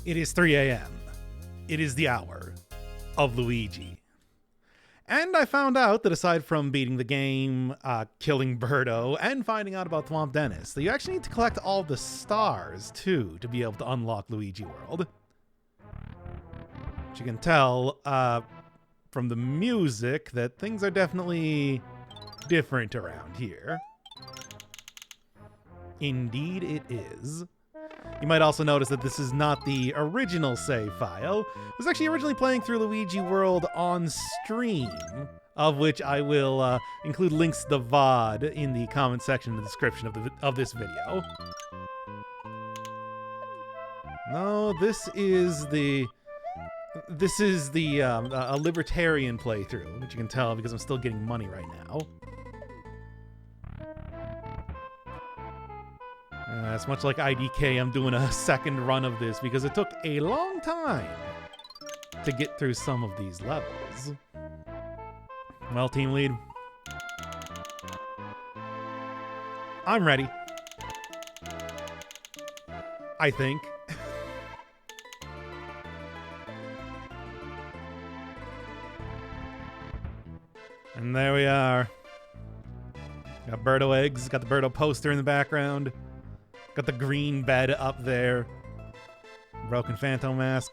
It is 3 a.m. It is the hour of Luigi. And I found out that aside from beating the game, killing Birdo, and finding out about Thwomp Dennis, that you actually need to collect all the stars, too, to be able to unlock Luigi World. But you can tell from the music that things are definitely different around here. Indeed it is. You might also notice that this is not the original save file. I was actually originally playing through Luigi World on stream, of which I will include links to the VOD in the comment section in the description of this video. No, this is a libertarian playthrough, which you can tell because I'm still getting money right now. It's much like IDK, I'm doing a second run of this because it took a long time to get through some of these levels. Well, team lead, I'm ready. I think. And there we are. Got Birdo eggs, got the Birdo poster in the background. Got the green bed up there. Broken Phantom mask.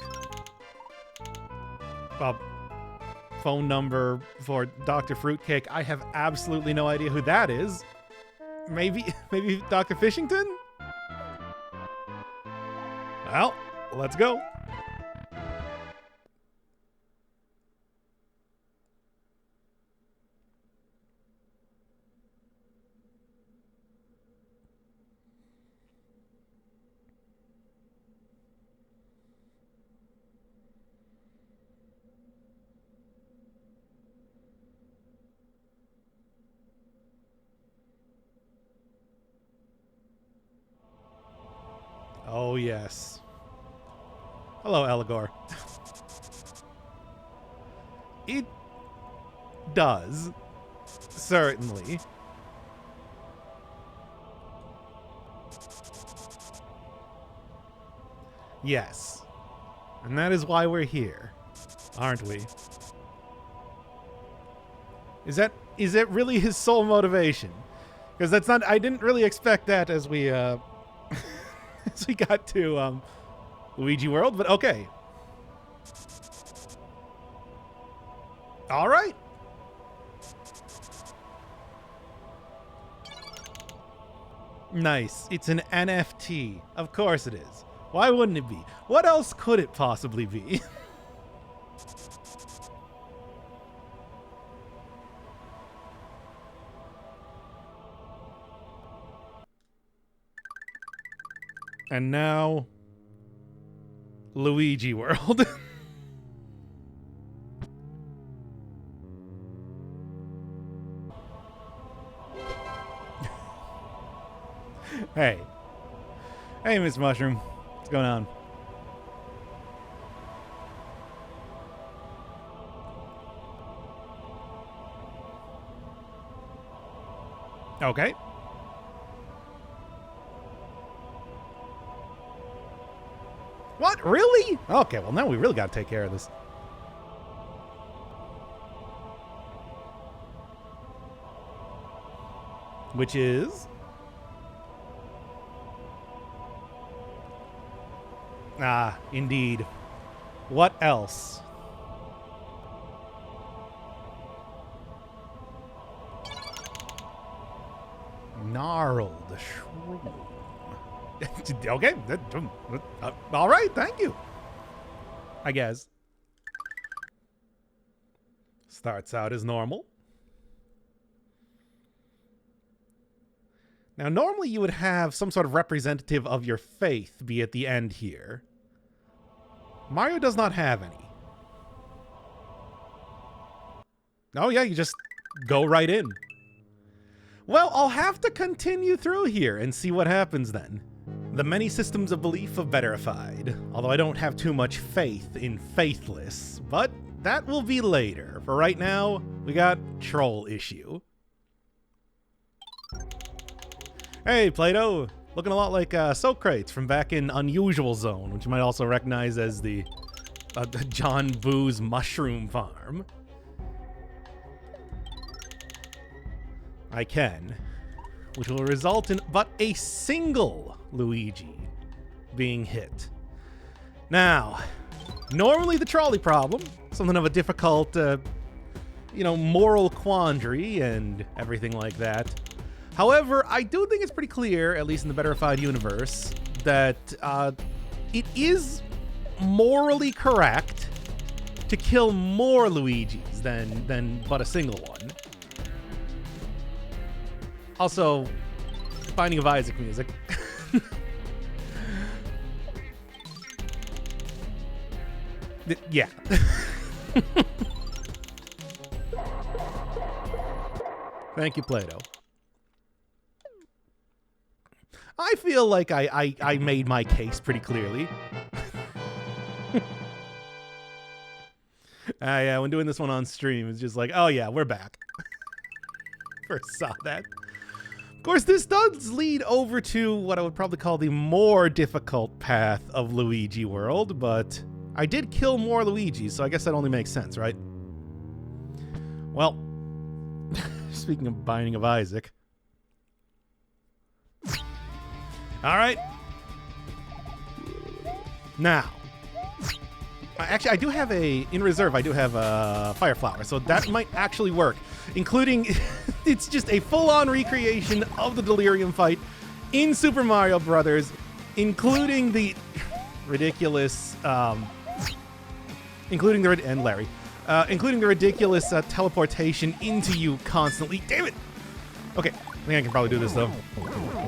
Phone number for Dr. Fruitcake. I have absolutely no idea who that is. Maybe Dr. Fishington? Well, let's go. Oh, yes. Hello, Eligor. It does. Certainly. Yes. And that is why we're here, aren't we? Is that really his sole motivation? Because that's not... I didn't really expect that as we, as we got to, Luigi World, but okay. All right. Nice. It's an NFT. Of course it is. Why wouldn't it be? What else could it possibly be? And now, Luigi World. Hey. Hey, Miss Mushroom. What's going on? Okay. What? Really? Okay, well, now we really got to take care of this. Which is... Ah, indeed. What else? Gnarled shroom. Okay. All right. Thank you. I guess. Starts out as normal. Now, normally you would have some sort of representative of your faith be at the end here. Mario does not have any. Oh, yeah, you just go right in. Well, I'll have to continue through here and see what happens then. The many systems of belief of Betterified, although I don't have too much faith in Faithless, but that will be later. For right now, we got Troll Issue. Hey, Plato. Looking a lot like Socrates from back in Unusual Zone, which you might also recognize as the John Boo's mushroom farm. I can, which will result in but a single Luigi being hit. Now, normally the trolley problem, something of a difficult, moral quandary and everything like that. However, I do think it's pretty clear, at least in the Betterified universe, that it is morally correct to kill more Luigis than but a single one. Also, Binding of Isaac music. Yeah. Thank you, Plato. I feel like I made my case pretty clearly. Yeah, when doing this one on stream, it's just like, oh yeah, we're back. First saw that. Of course, this does lead over to what I would probably call the more difficult path of Luigi World, but I did kill more Luigis, so I guess that only makes sense, right? Well, speaking of Binding of Isaac. All right. Now, actually, I do have in reserve, I do have a Fire Flower, so that might actually work, including, it's just a full-on recreation of the Delirium fight in Super Mario Brothers, including the ridiculous, and Larry, including the ridiculous teleportation into you constantly. Damn it! Okay, I think I can probably do this, though.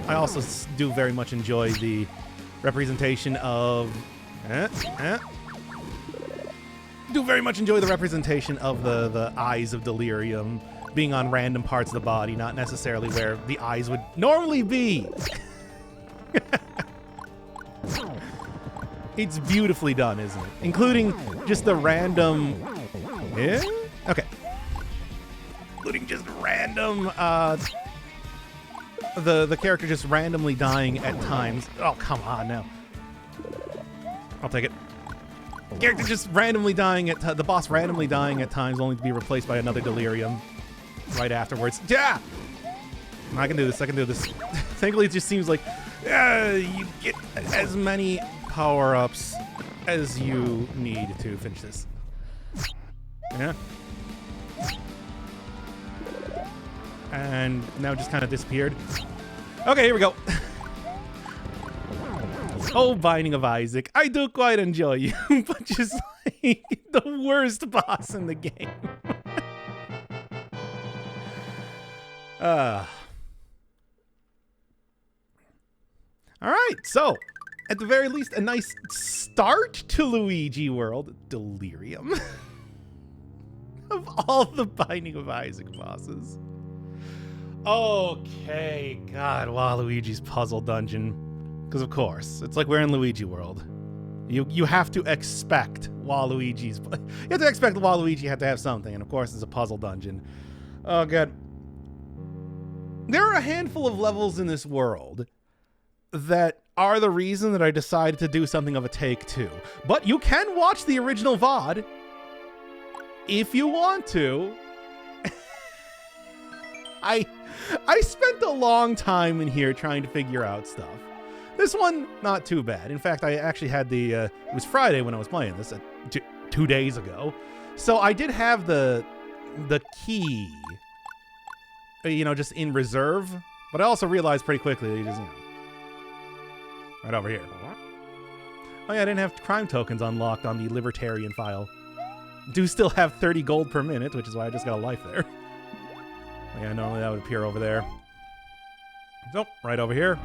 I also do very much enjoy the representation of... do very much enjoy the representation of the eyes of Delirium being on random parts of the body, not necessarily where the eyes would normally be. It's beautifully done, isn't it? Including just the random... Yeah? Okay. Including just random... The character just randomly dying at times. Oh, come on now. I'll take it. Character just randomly dying at... the boss randomly dying at times, only to be replaced by another Delirium right afterwards. Yeah! I can do this. I can do this. Thankfully, it just seems like you get as many power-ups as you need to finish this. Yeah. And now it just kind of disappeared. Okay, here we go. Oh, Binding of Isaac. I do quite enjoy you, but just like the worst boss in the game. All right, so at the very least, a nice start to Luigi World. Delirium. Of all the Binding of Isaac bosses. Okay, God, Waluigi's puzzle dungeon. Because of course, it's like we're in Luigi World. You have to expect Waluigi's... You have to expect Waluigi had to have something, and of course it's a puzzle dungeon. Oh, God. There are a handful of levels in this world that are the reason that I decided to do something of a take-two. But you can watch the original VOD if you want to. I spent a long time in here trying to figure out stuff. This one, not too bad. In fact, I actually had it was Friday when I was playing this, 2 days ago. So I did have the key, just in reserve. But I also realized pretty quickly that you just, right over here. Oh yeah, I didn't have crime tokens unlocked on the Libertarian file. Do still have 30 gold per minute, which is why I just got a life there. Yeah, normally that would appear over there. So, right over here.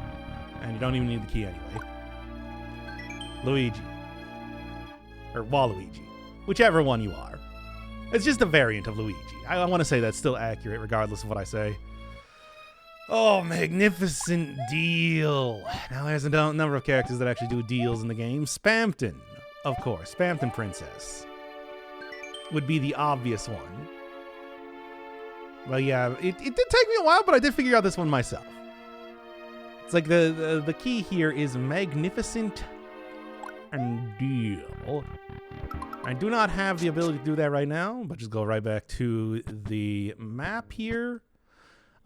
And you don't even need the key anyway. Luigi. Or Waluigi. Whichever one you are. It's just a variant of Luigi. I want to say that's still accurate regardless of what I say. Oh, magnificent deal. Now there's a number of characters that actually do deals in the game. Spamton, of course. Spamton Princess would be the obvious one. Well, yeah, it did take me a while, but I did figure out this one myself. It's like the key here is magnificent and deal. I do not have the ability to do that right now, but just go right back to the map here.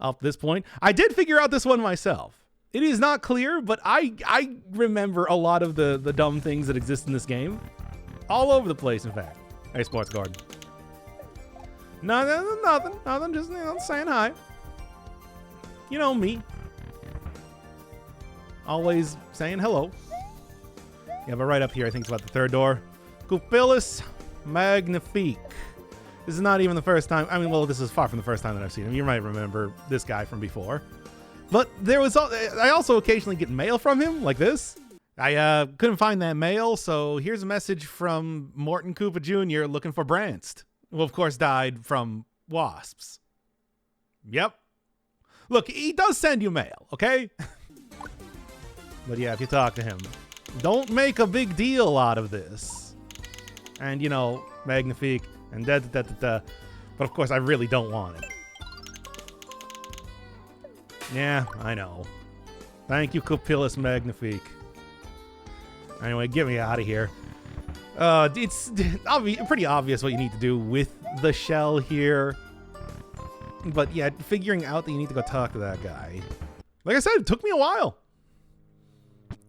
Up this point, I did figure out this one myself. It is not clear, but I remember a lot of the dumb things that exist in this game. All over the place, in fact. Hey, Sports Garden. No, nothing. Just saying hi. You know me. Always saying hello. Yeah, but right up here, I think it's about the third door. Cupillus Magnifique. This is not even the first time. I mean, well, this is far from the first time that I've seen him. You might remember this guy from before. But I also occasionally get mail from him, like this. I couldn't find that mail, so here's a message from Morton Koopa Jr. looking for Branst, who of course died from wasps. Yep. Look, he does send you mail, okay? But yeah, if you talk to him, don't make a big deal out of this. And, you know, Magnifique and da-da-da-da-da. But of course, I really don't want it. Yeah, I know. Thank you, Cupillus Magnifique. Anyway, get me out of here. It's pretty obvious what you need to do with the shell here. But yeah, figuring out that you need to go talk to that guy. Like I said, it took me a while.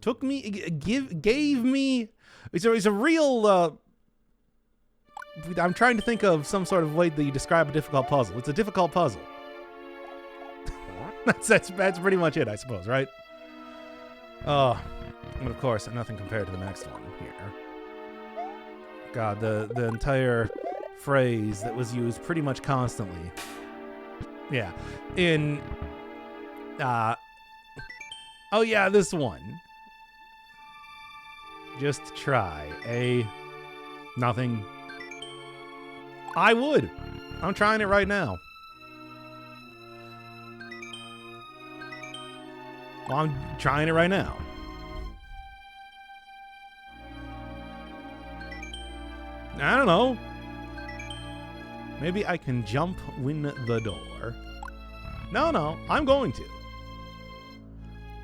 Gave me... It's a real... I'm trying to think of some sort of way that you describe a difficult puzzle. It's a difficult puzzle. That's pretty much it, I suppose, right? Oh, but of course, nothing compared to the next one here. God, the entire phrase that was used pretty much constantly. Yeah, oh yeah, this one. Just try nothing. I would. I'm trying it right now. Well, I'm trying it right now. I don't know. Maybe I can jump win the door. No, I'm going to.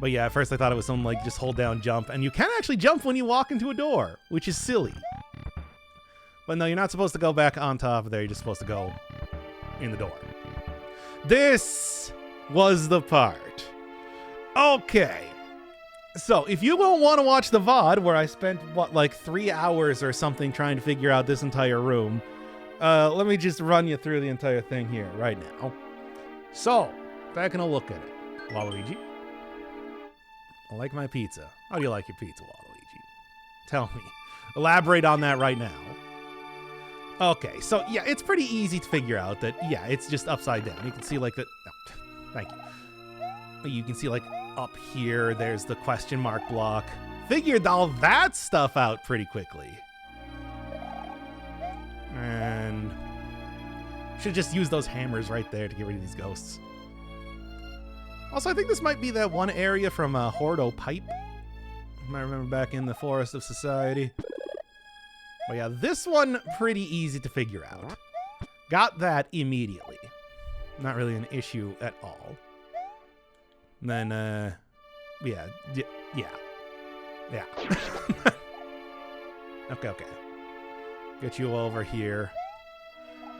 But yeah, at first I thought it was something like just hold down jump, and you can actually jump when you walk into a door, which is silly. But no, you're not supposed to go back on top of there, you're just supposed to go in the door. This was the part. Okay. So, if you don't want to watch the VOD, where I spent, like 3 hours or something trying to figure out this entire room, let me just run you through the entire thing here right now. So, taking a look at it. Waluigi. I like my pizza. How do you like your pizza, Waluigi? Tell me. Elaborate on that right now. Okay, so yeah, it's pretty easy to figure out that, yeah, it's just upside down. You can see like that. Oh, thank you. You can see like up here, there's the question mark block. Figured all that stuff out pretty quickly. And should just use those hammers right there to get rid of these ghosts. Also, I think this might be that one area from Hordo Pipe. I remember back in the Forest of Society. But yeah, this one pretty easy to figure out. Got that immediately. Not really an issue at all. And then, yeah. Okay. Get you over here.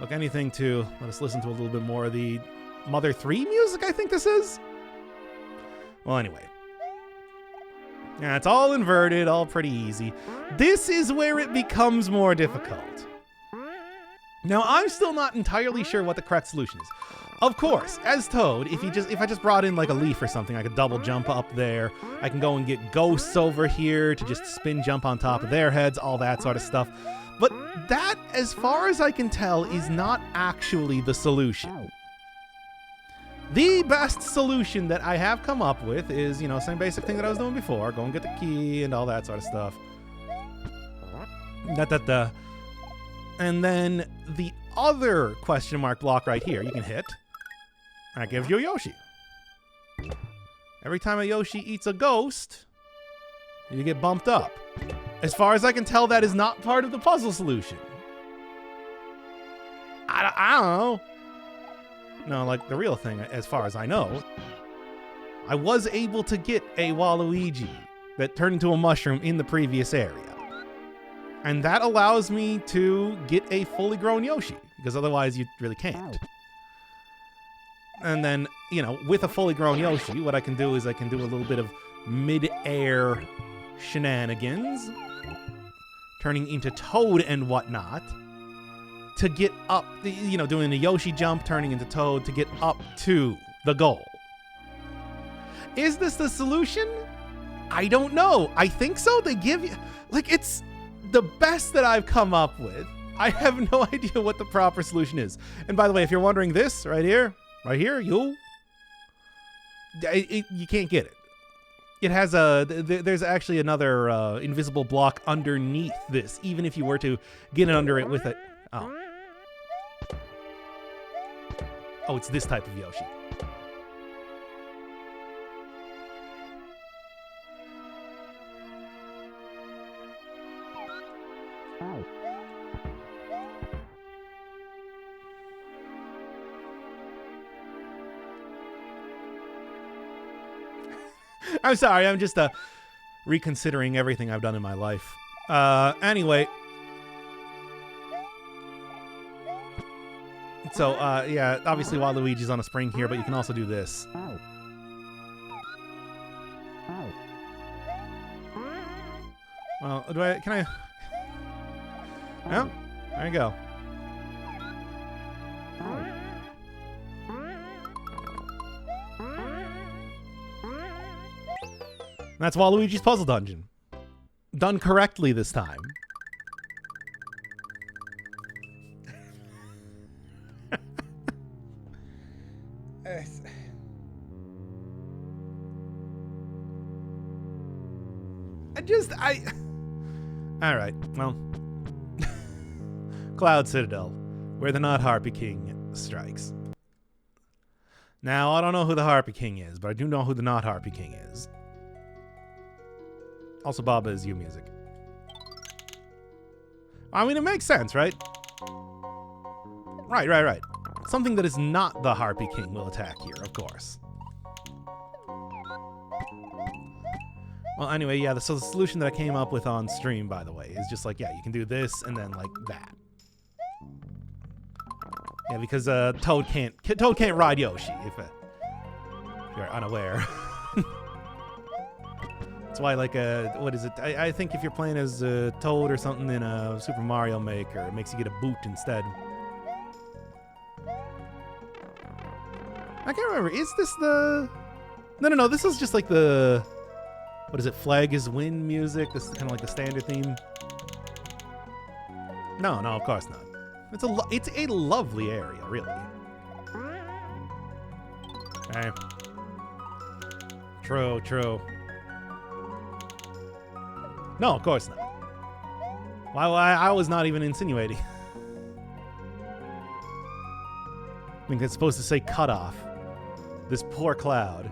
Look, anything to let us listen to a little bit more of the Mother 3 music, I think this is? Well, anyway. Yeah, it's all inverted, all pretty easy. This is where it becomes more difficult. Now, I'm still not entirely sure what the correct solution is. Of course, as Toad, if I just brought in like a leaf or something, I could double jump up there. I can go and get ghosts over here to just spin jump on top of their heads, all that sort of stuff. But that, as far as I can tell, is not actually the solution. The best solution that I have come up with is, you know, same basic thing that I was doing before. Go and get the key and all that sort of stuff. And then the other question mark block right here, you can hit. That gives you a Yoshi. Every time a Yoshi eats a ghost, you get bumped up. As far as I can tell, that is not part of the puzzle solution. I don't know. No, like the real thing, as far as I know, I was able to get a Waluigi that turned into a mushroom in the previous area. And that allows me to get a fully grown Yoshi, because otherwise you really can't. And then, you know, with a fully grown Yoshi, what I can do is I can do a little bit of mid-air shenanigans, turning into Toad and whatnot, to get up, you know, doing a Yoshi jump, turning into Toad to get up to the goal. Is this the solution? I don't know. I think so. They give you, like, it's the best that I've come up with. I have no idea what the proper solution is. And by the way, if you're wondering, this right here, you can't get it. It has there's actually another invisible block underneath this, even if you were to get it under it with a, oh, it's this type of Yoshi. I'm sorry, I'm just reconsidering everything I've done in my life. Anyway. So, yeah, obviously Waluigi's on a spring here, but you can also do this. Well, can I? No? There you go. That's Waluigi's puzzle dungeon. Done correctly this time. All right, well. Cloud Citadel, where the not Harpy King strikes. Now, I don't know who the Harpy King is, but I do know who the not Harpy King is. Also, Baba is you music. I mean, it makes sense, right? Right. Something that is not the Harpy King will attack here, of course. Well, anyway, yeah, so the solution that I came up with on stream, by the way, is just like, yeah, you can do this and then like that. Yeah, because Toad can't ride Yoshi if you're unaware. That's why, like, what is it? I think if you're playing as Toad or something in a Super Mario Maker, it makes you get a boot instead. I can't remember. Is this the... No. This is just like the... What is it? Flag is Win music? This is kind of like the standard theme. No, of course not. It's a lovely area, really. Okay. True. No, of course not. Well, I was not even insinuating. I think it's supposed to say cut off. This poor Cloud,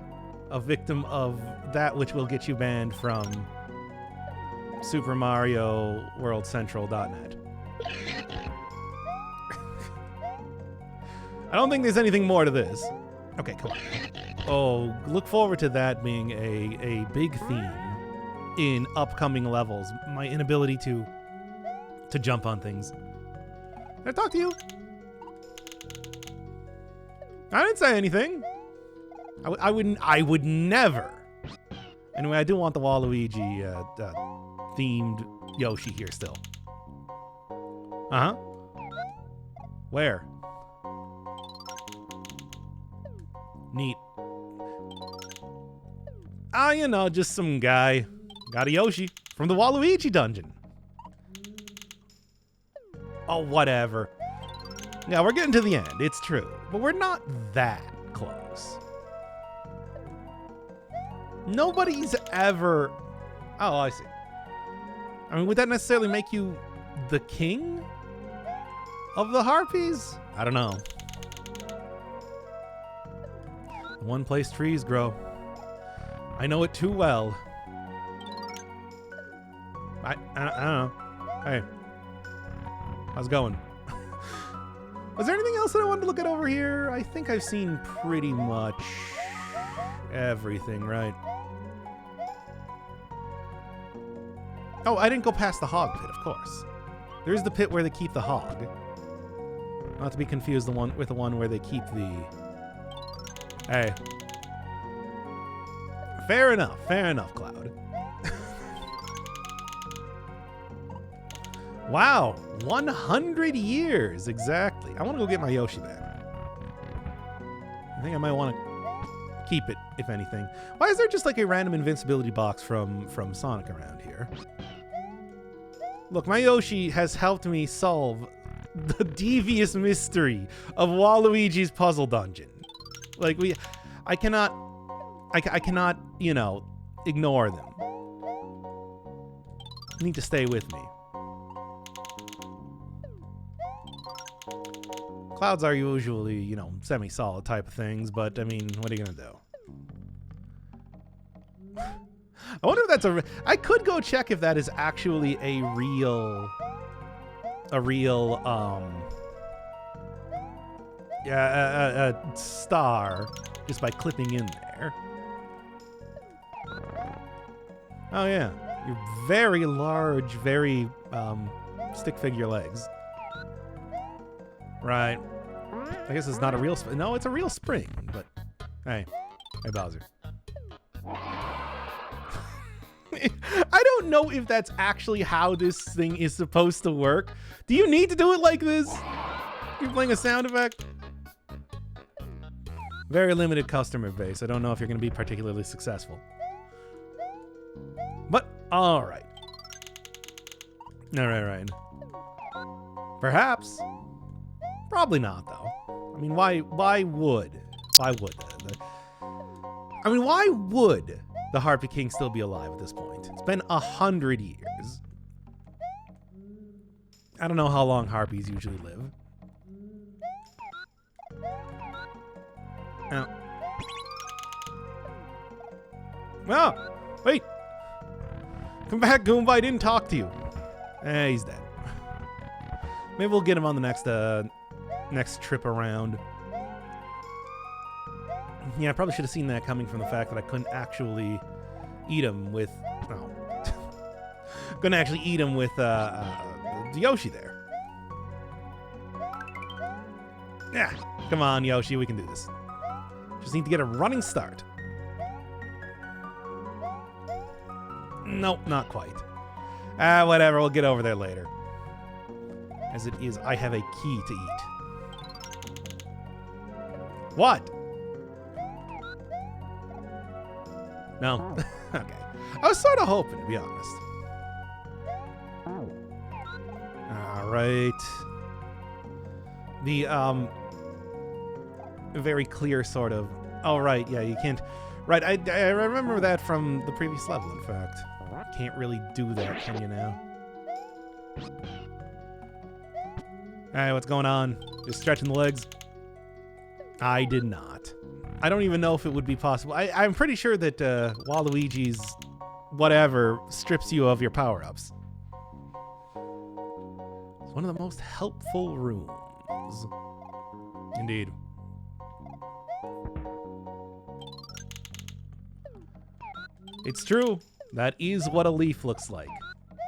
a victim of that which will get you banned from Super Mario World Central.net. I don't think there's anything more to this. Okay, come on. Oh, look forward to that being a big theme in upcoming levels. My inability to jump on things. Did I talk to you? I didn't say anything. I would never. Anyway, I do want the Waluigi themed Yoshi here still. Uh-huh. Where? Neat. Ah, you know, just some guy got a Yoshi from the Waluigi dungeon. Oh, whatever. Yeah, we're getting to the end. It's true. But we're not that close. Nobody's ever... Oh, I see. I mean, would that necessarily make you the king of the Harpies? I don't know. One place trees grow. I know it too well. I don't know. Hey. How's it going? Was there anything else that I wanted to look at over here? I think I've seen pretty much Everything, right. Oh, I didn't go past the hog pit, of course. There's the pit where they keep the hog. Not to be confused with the one where they keep the... Hey. Fair enough, Cloud. Wow, 100 years, exactly. I want to go get my Yoshi back. I think I might want to keep it, if anything. Why is there just like a random invincibility box from Sonic around here? Look, my Yoshi has helped me solve the devious mystery of Waluigi's puzzle dungeon. Like, I cannot, you know, ignore them. You need to stay with me. Clouds are usually, you know, semi-solid type of things, but, I mean, what are you gonna do? I wonder if that's I could go check if that is actually a real, a star, just by clipping in there. Oh, yeah. Your very large, very, stick figure legs. Right. I guess it's not a real... No, it's a real spring, but... Hey. Hey, Bowser. I don't know if that's actually how this thing is supposed to work. Do you need to do it like this? You're playing a sound effect? Very limited customer base. I don't know if you're going to be particularly successful. But, alright. Alright. Perhaps... Probably not, though. I mean, why would the Harpy King still be alive at this point? It's been 100 years. I don't know how long harpies usually live. Now. Oh, wait. Come back, Goomba. I didn't talk to you. He's dead. Maybe we'll get him on the next trip around. Yeah, I probably should have seen that coming from the fact that I couldn't actually eat him with... Oh. Couldn't actually eat him with Yoshi there. Yeah, come on, Yoshi, we can do this. Just need to get a running start. Nope, not quite. Whatever, we'll get over there later. As it is, I have a key to eat. What? No? Okay. I was sort of hoping, to be honest. Alright. The, very clear sort of... Oh, right, yeah, you can't... Right, I remember that from the previous level, in fact. You can't really do that, can you now? Alright, what's going on? Just stretching the legs? I did not. I don't even know if it would be possible. I'm pretty sure that Waluigi's whatever strips you of your power-ups. It's one of the most helpful rooms. Indeed. It's true. That is what a leaf looks like.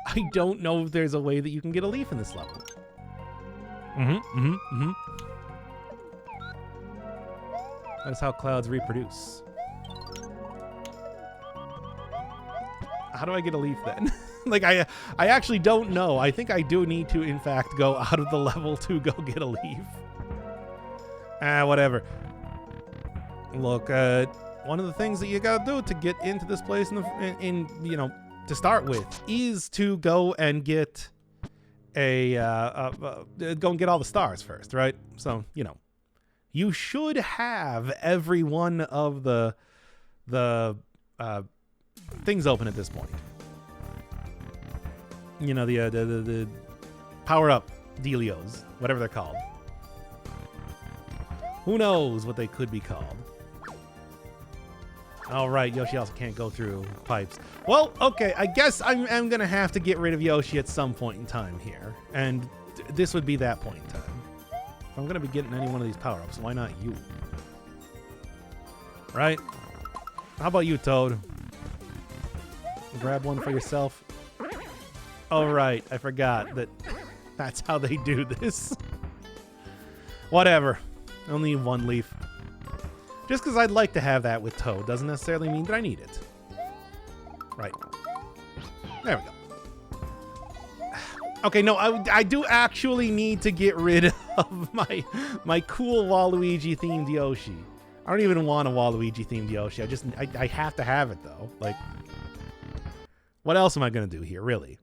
I don't know if there's a way that you can get a leaf in this level. That is how clouds reproduce. How do I get a leaf then? Like, I actually don't know. I think I do need to, in fact, go out of the level to go get a leaf. Whatever. Look, one of the things that you gotta do to get into this place in you know, to start with, is to go and get go and get all the stars first, right? So, you know, you should have every one of the things open at this point. You know, the power-up dealios, whatever they're called. Who knows what they could be called? All right, Yoshi also can't go through pipes. Well, okay, I guess I'm going to have to get rid of Yoshi at some point in time here. And this would be that point in time. If I'm going to be getting any one of these power-ups, why not you? Right? How about you, Toad? Grab one for yourself. Oh, right. I forgot that that's how they do this. Whatever. Only one leaf. Just because I'd like to have that with Toad doesn't necessarily mean that I need it. Right. There we go. Okay, no, I do actually need to get rid of my cool Waluigi themed Yoshi. I don't even want a Waluigi themed Yoshi. I have to have it though. Like, what else am I gonna do here, really?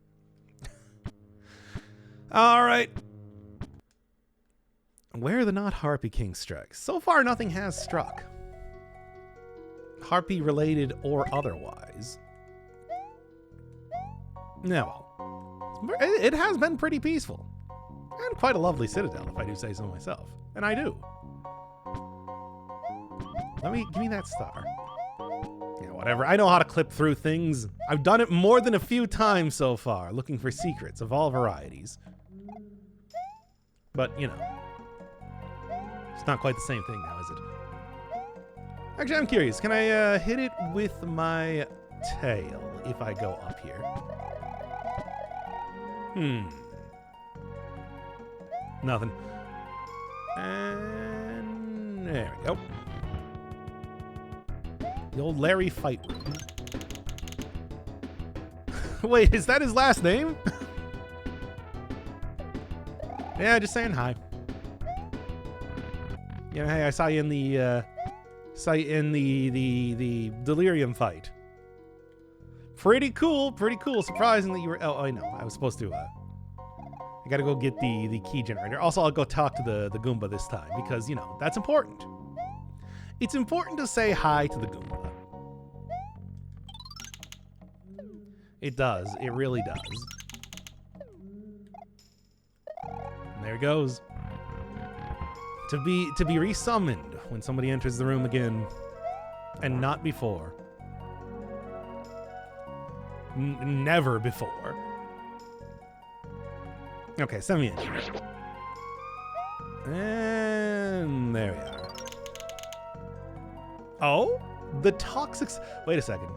All right. Where are the not Harpy King strikes? So far, nothing has struck. Harpy related or otherwise. No. It has been pretty peaceful. And quite a lovely citadel, if I do say so myself. And I do. Give me that star. Yeah, whatever. I know how to clip through things. I've done it more than a few times so far, looking for secrets of all varieties. But, you know. It's not quite the same thing now, is it? Actually, I'm curious. Can I hit it with my tail if I go up here? Nothing. And there we go. The old Larry fight room. Wait, is that his last name? Yeah, just saying hi. You know, hey, I saw you in the the delirium fight. Pretty cool, pretty cool. Surprising that you were. Oh, I know. I was supposed to. I gotta go get the key generator. Also, I'll go talk to the Goomba this time because, you know, that's important. It's important to say hi to the Goomba. It does. It really does. And there it goes. To be resummoned when somebody enters the room again, and not before. Never before. Okay, send me in. And there we are. Oh? The toxic... Wait a second.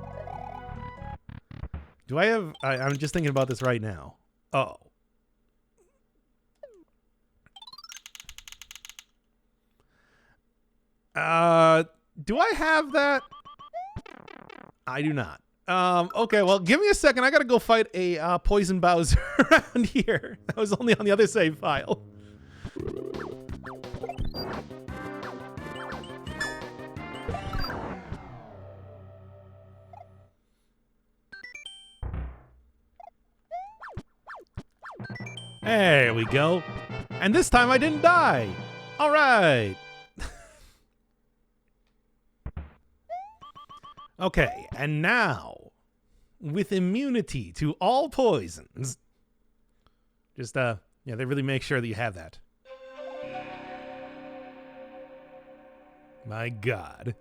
Do I have... I'm just thinking about this right now. Oh. Do I have that? I do not. Okay, well, give me a second. I gotta go fight a poison Bowser around here. That was only on the other save file. There we go. And this time I didn't die. All right. Okay, and now, with immunity to all poisons, just, yeah, they really make sure that you have that. My God.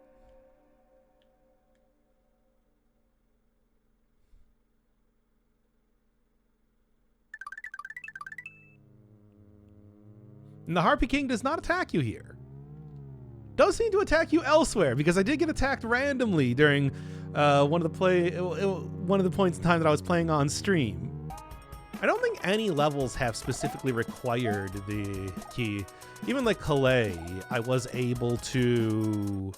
And the Harpy King does not attack you here. Does seem to attack you elsewhere, because I did get attacked randomly during one of the points in time that I was playing on stream. I don't think any levels have specifically required the key. Even like Calais, I was able to...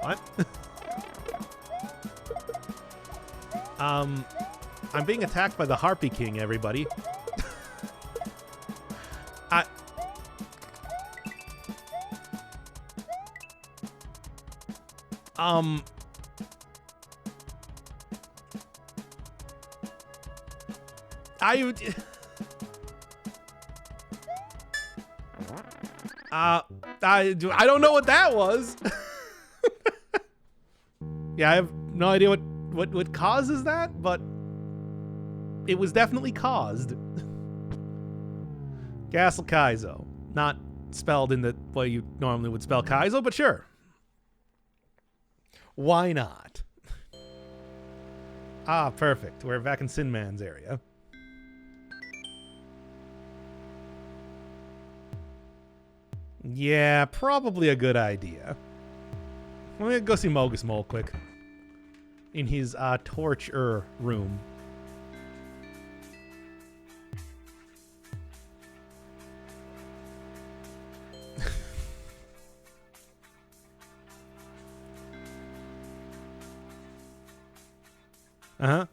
What? I'm being attacked by the Harpy King, everybody. I don't know what that was. Yeah, I have no idea what causes that, but it was definitely caused. Castle Kaizo. Not spelled in the way you normally would spell Kaizo, but sure. Why not? Ah, perfect. We're back in Sin Man's area. Yeah, probably a good idea. Let me go see Mogus Mole quick. In his torture room. Uh-huh.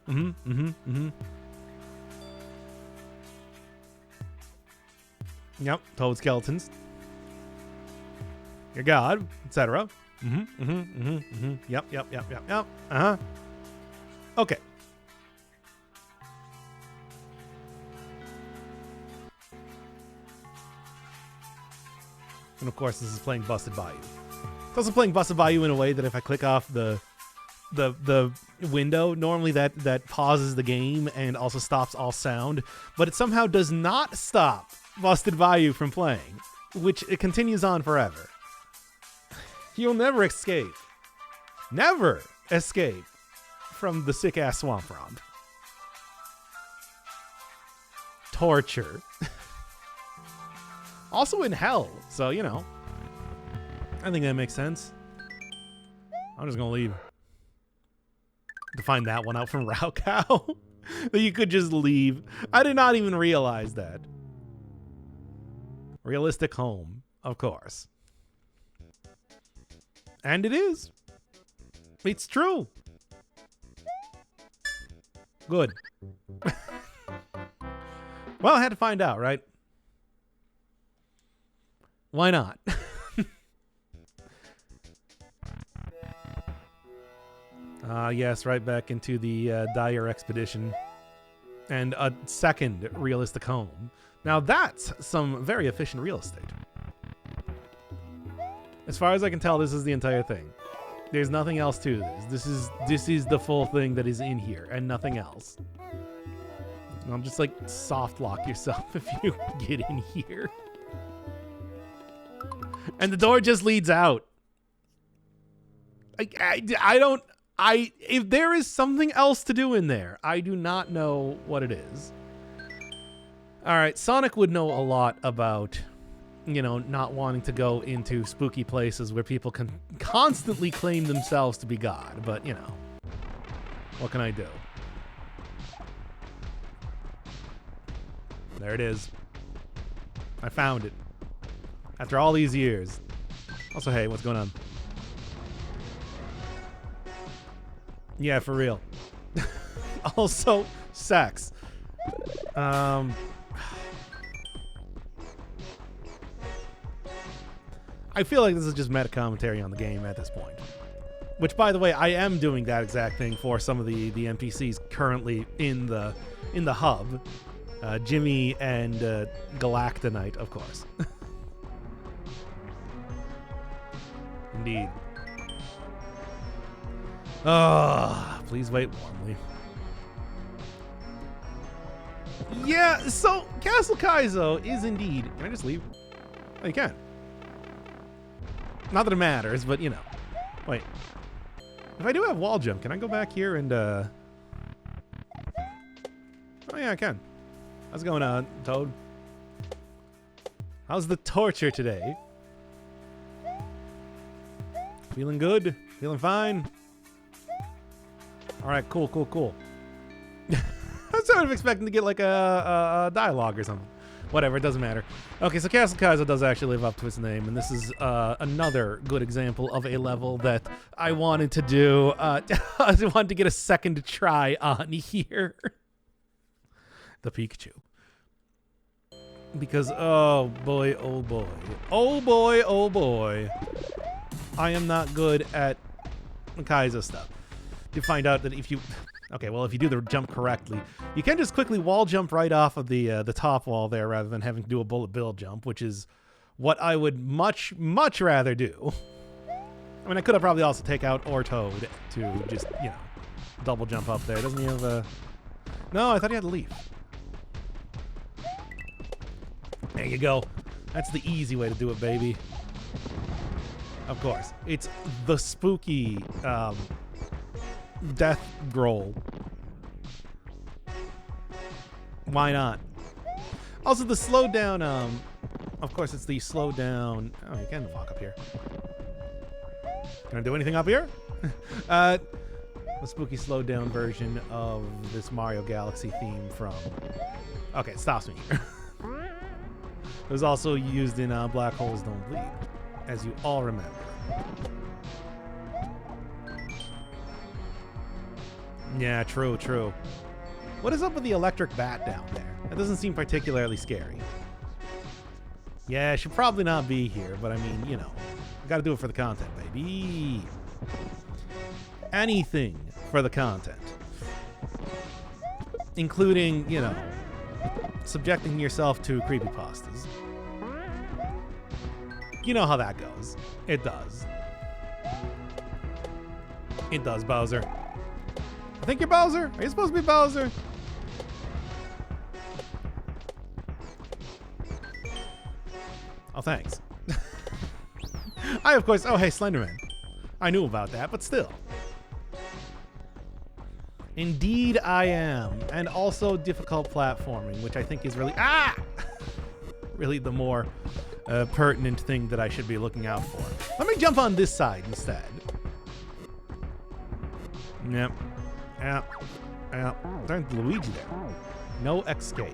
Yep, toad skeletons. Your god, etc. Yep. Uh-huh. Okay. And of course, this is playing Busted By You. It's also playing Busted By You in a way that if I click off the window, normally that pauses the game and also stops all sound, but it somehow does not stop Busted By You from playing, which it continues on forever. You'll never escape. Never escape from the sick-ass swamp romp. Torture. Also in hell, so, you know. I think that makes sense. I'm just gonna leave. To find that one out from Raocow. That you could just leave. I did not even realize that. Realistic home, of course. And it is. It's true. Good. Well, I had to find out, right? Why not? Yes, right back into the dire expedition. And a second realistic home. Now that's some very efficient real estate. As far as I can tell, this is the entire thing. There's nothing else to this. This is the full thing that is in here and nothing else. I'll just like soft lock yourself if you get in here. And the door just leads out. If there is something else to do in there, I do not know what it is. All right, Sonic would know a lot about, you know, not wanting to go into spooky places where people can constantly claim themselves to be God, but, you know, what can I do? There it is. I found it. After all these years. Also, hey, what's going on? Yeah, for real. Also, sex. I feel like this is just meta commentary on the game at this point. Which, by the way, I am doing that exact thing for some of the NPCs currently in the hub. Jimmy and Galactonite, of course. Indeed. Please wait warmly. Yeah, so Castle Kaizo is indeed... Can I just leave? Oh, you can. Not that it matters, but, you know. Wait. If I do have wall jump, can I go back here and, Oh, yeah, I can. How's it going on, Toad? How's the torture today? Feeling good? Feeling fine? Alright, cool. I was sort of expecting to get like a dialogue or something. Whatever, it doesn't matter. Okay, so Castle Kaizo does actually live up to its name, and this is another good example of a level that I wanted to do. I wanted to get a second try on here. The Pikachu. Because, oh boy. I am not good at Kaizo stuff. You find out that if you... Okay, well, if you do the jump correctly, you can just quickly wall jump right off of the top wall there rather than having to do a bullet bill jump, which is what I would much rather do. I mean, I could have probably also take out Toad to just, you know, double jump up there. Doesn't he have a... No, I thought he had to leave. There you go. That's the easy way to do it, baby. Of course. It's the spooky death growl. Why not? Also, the slowdown of course, it's the slow down. Oh, you can walk up here. Can I do anything up here? A spooky slow down version of this Mario Galaxy theme from... Okay, it stops me here. It was also used in Black Holes Don't Bleed, as you all remember. Yeah, true, true. What is up with the electric bat down there? That doesn't seem particularly scary. Yeah, it should probably not be here, but I mean, you know, gotta do it for the content, baby. Anything for the content. Including, you know, subjecting yourself to creepypastas. You know how that goes. It does. It does, Bowser. I think you're Bowser. Are you supposed to be Bowser? Oh, thanks. I, of course... Oh, hey, Slenderman. I knew about that, but still. Indeed, I am. And also difficult platforming, which I think is really... Ah! Really the more pertinent thing that I should be looking out for. Let me jump on this side instead. Yep. Yep. Yep. There's Luigi there. No escape.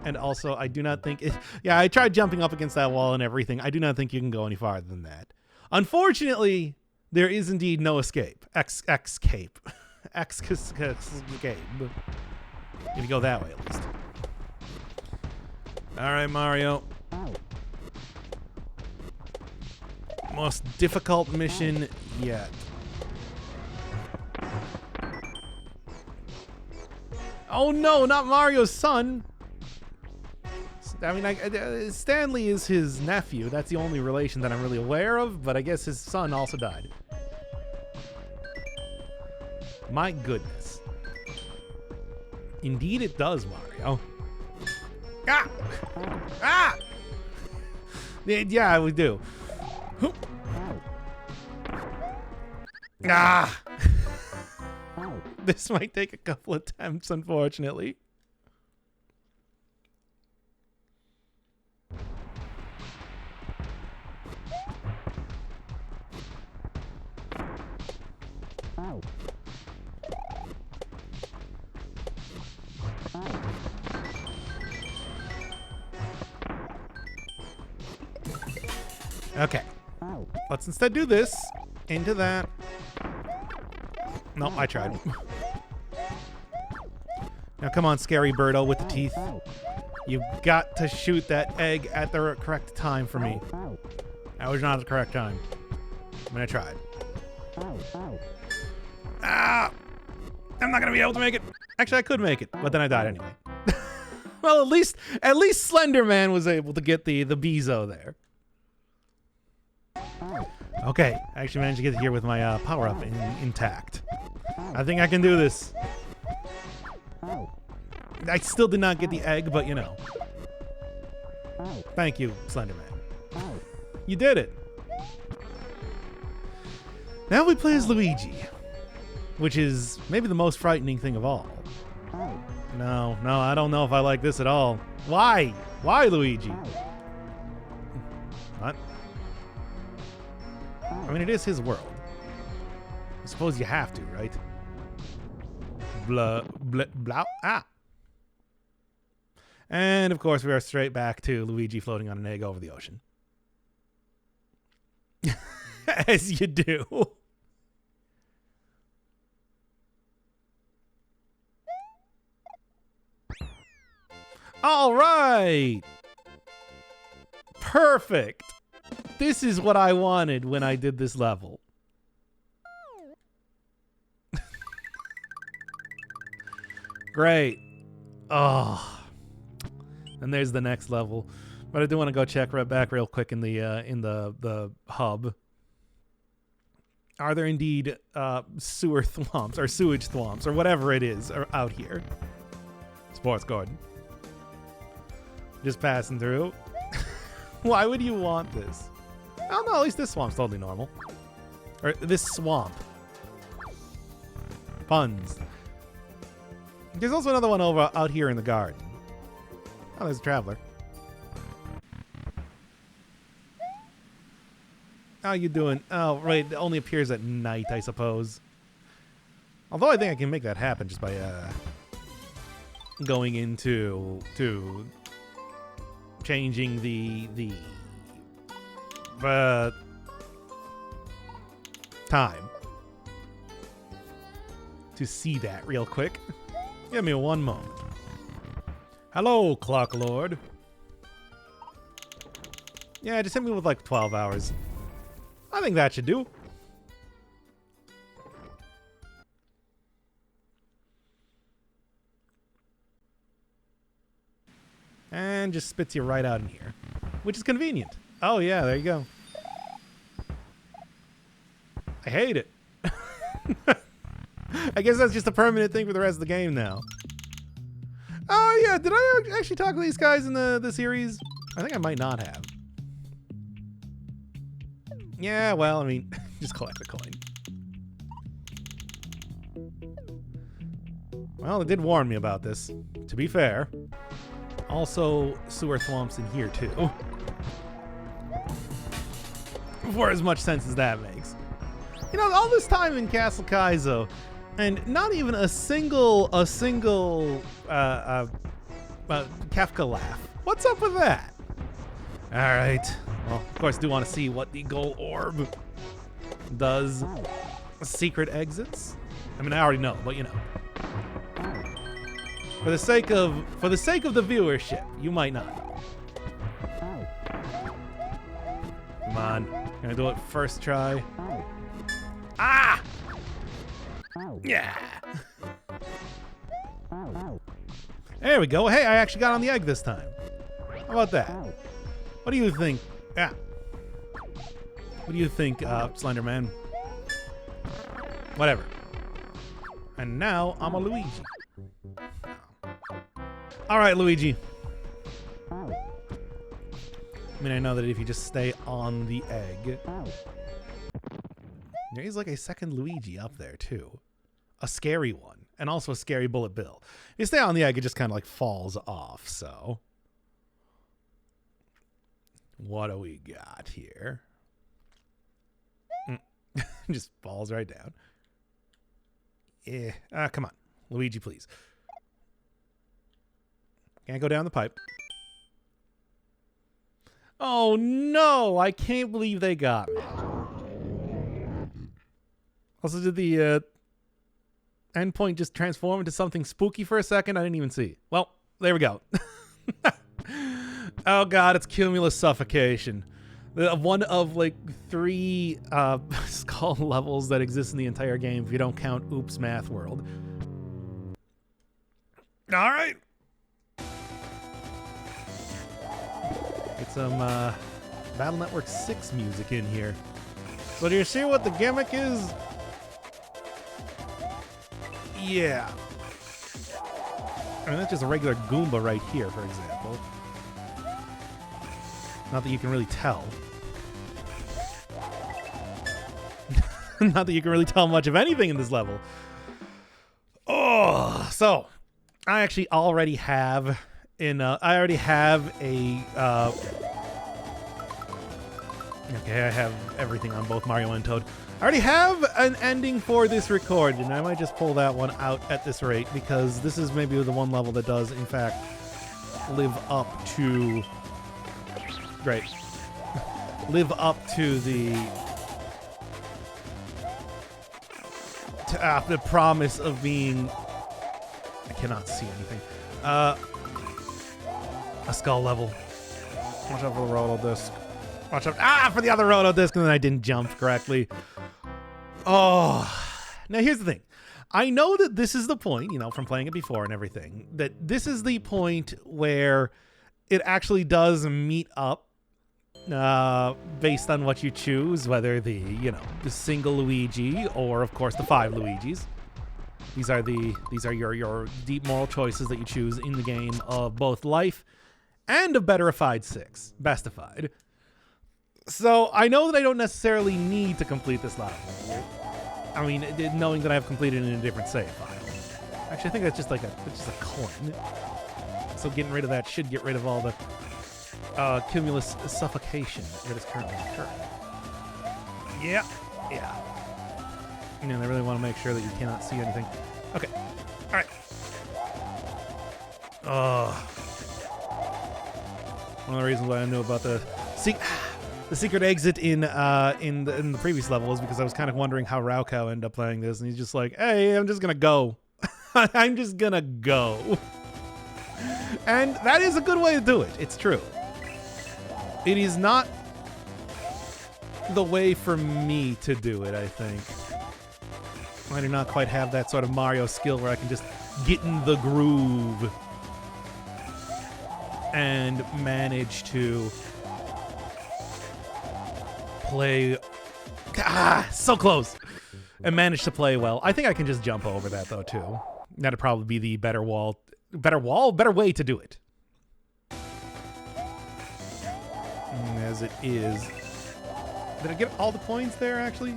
And also, I do not think... Yeah, I tried jumping up against that wall and everything. I do not think you can go any farther than that. Unfortunately, there is indeed no escape. Escape. Escape. If you go that way, at least. All right, Mario. Most difficult mission yet. Oh no, not Mario's son! I mean, Stanley is his nephew. That's the only relation that I'm really aware of, but I guess his son also died. My goodness. Indeed it does, Mario. Ah! Ah! Yeah, we do. Ah! This might take a couple attempts, unfortunately. Okay. Let's instead do this. Into that. No, I tried. Now come on, scary birdo with the teeth. You've got to shoot that egg at the correct time for me. That was not the correct time. I mean, I tried. Ah! I'm not gonna be able to make it. Actually, I could make it, but then I died anyway. Well, at least Slender Man was able to get the Bezo there. Okay, I actually managed to get here with my power-up intact. I think I can do this. I still did not get the egg, but you know. Thank you, Slenderman. You did it. Now we play as Luigi, which is maybe the most frightening thing of all. No, I don't know if I like this at all. Why? Why, Luigi? What? I mean, it is his world. I suppose you have to, right? Blah, blah, blah. Ah! And, of course, we are straight back to Luigi floating on an egg over the ocean. As you do. All right! Perfect! This is what I wanted when I did this level. Great. Oh. And there's the next level. But I do want to go check right back real quick in the hub. Are there indeed sewer thwomps or sewage thwomps or whatever it is out here? Sports garden. Just passing through. Why would you want this? Oh no, at least this swamp's totally normal. Or this swamp. Puns. There's also another one over out here in the garden. Oh, there's a traveler. How you doing? Oh, right. It only appears at night, I suppose. Although I think I can make that happen just by going into changing the time to see that real quick. Give me one moment. Hello, Clock Lord. Yeah, just hit me with like 12 hours. I think that should do. And just spits you right out in here, which is convenient. Oh yeah, there you go. I hate it. I guess that's just a permanent thing for the rest of the game now. Oh yeah, did I actually talk to these guys in the series? I think I might not have. Yeah, well, I mean, just collect the coin. Well, they did warn me about this, to be fair. Also, sewer thwomps in here, too. For as much sense as that makes. You know, all this time in Castle Kaizo, and not even a single Kefka laugh. What's up with that? All right. Well, of course, I do want to see what the gold orb does. Secret exits. I mean, I already know, but you know. For the sake of the viewership, you might not know. Come on. Gonna do it first try. Ah! Yeah! There we go. Hey, I actually got on the egg this time. How about that? What do you think? Yeah. What do you think, Slenderman? Whatever. And now I'm a Luigi. All right, Luigi. I mean, I know that if you just stay on the egg, there is like a second Luigi up there too, a scary one, and also a scary Bullet Bill. If you stay on the egg, it just kind of like falls off. So, what do we got here? Just falls right down. Yeah, come on, Luigi, please. Can't go down the pipe. Oh no, I can't believe they got me. Also, did the endpoint just transform into something spooky for a second? I didn't even see. Well, there we go. Oh god, it's cumulus suffocation. One of like 3 skull levels that exist in the entire game if you don't count Oops Math World. All right. Get some Battle Network 6 music in here. So do you see what the gimmick is? Yeah. I mean, that's just a regular Goomba right here, for example. Not that you can really tell. Not that you can really tell much of anything in this level. Oh, so I actually already have I already have a okay, I have everything on both Mario and Toad. I already have an ending for this record, and I might just pull that one out at this rate because this is maybe the one level that does, in fact, live up to live up to the promise of being. I cannot see anything. A skull level. Watch out for the roto disc. Watch out for the other roto disc, and then I didn't jump correctly. Oh, now here's the thing. I know that this is the point, you know, from playing it before and everything, that this is the point where it actually does meet up based on what you choose, whether the single Luigi or of course the 5 Luigis. These are your deep moral choices that you choose in the game of both life and of Betterified 6, Bestified. So I know that I don't necessarily need to complete this level. I mean, knowing that I've completed it in a different save file. Actually, I think that's just like a coin. So getting rid of that should get rid of all the cumulus suffocation that is currently occurring. Yeah. Yeah. Yeah, they really want to make sure that you cannot see anything. Okay. All right. Oh. One of the reasons why I knew about the secret exit in the previous level is because I was kind of wondering how Raukau ended up playing this, and he's just like, "Hey, I'm just gonna go. I'm just gonna go." And that is a good way to do it. It's true. It is not the way for me to do it, I think. I do not quite have that sort of Mario skill where I can just get in the groove and manage to play. So close. And manage to play well. I think I can just jump over that though too. That'd probably be the better way to do it. As it is. Did I get all the coins there actually?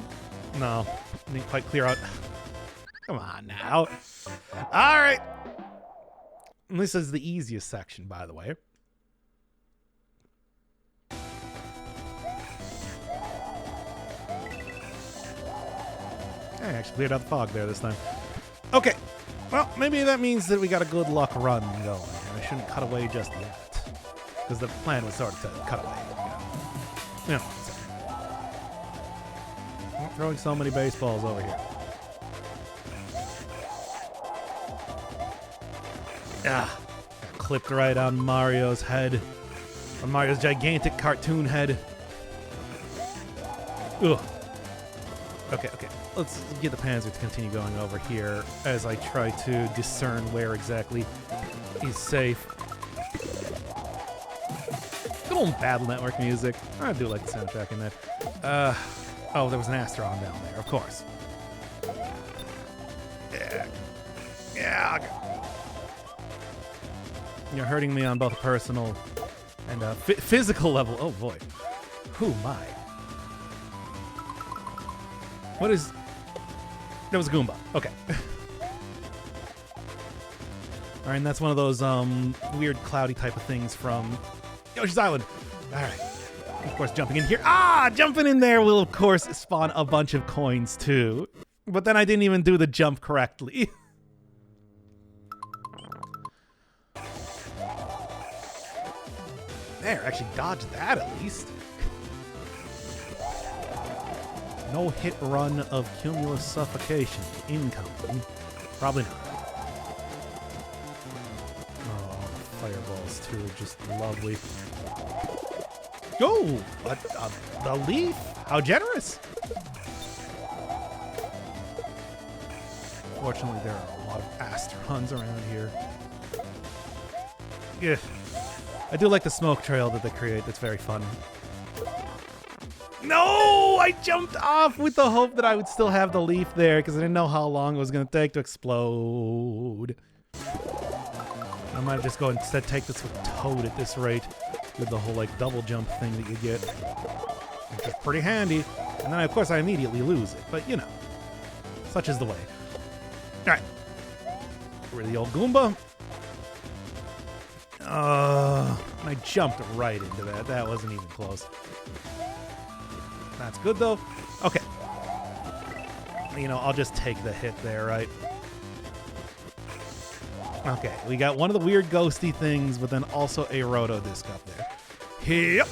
No. Didn't quite clear out. Come on now. All right. And this is the easiest section, by the way. I actually cleared out the fog there this time. Okay. Well, maybe that means that we got a good luck run going. I shouldn't cut away just yet. Because the plan was sort of to cut away. You know. I'm throwing so many baseballs over here. Ah, clipped right on Mario's head. On Mario's gigantic cartoon head. Ugh. Okay. Let's get the Panzer to continue going over here as I try to discern where exactly is safe. Good old Battle Network music. I do like the soundtrack in that. Oh, there was an Astron down there, of course. Yeah. You're hurting me on both a personal and a physical level. Oh boy. Who my? What is? That was Goomba. Okay. All right, and that's one of those weird cloudy type of things from Yoshi's Island. All right. Of course, jumping in here. Jumping in there will, of course, spawn a bunch of coins, too. But then I didn't even do the jump correctly. There, actually dodged that at least. No hit run of cumulus suffocation incoming. Probably not. Oh, fireballs, too. Just lovely. Oh, a leaf. How generous. Fortunately, there are a lot of Astrons around here. Yeah. I do like the smoke trail that they create. That's very fun. No! I jumped off with the hope that I would still have the leaf there because I didn't know how long it was going to take to explode. I might just go instead take this with Toad at this rate with the whole like double jump thing that you get, which is pretty handy. And then of course I immediately lose it, but you know, such is the way. All right, we're the old Goomba. I jumped right into that. That wasn't even close. That's good though. Okay. You know, I'll just take the hit there, right? Okay, we got one of the weird ghosty things, but then also a roto disc up there. Yep.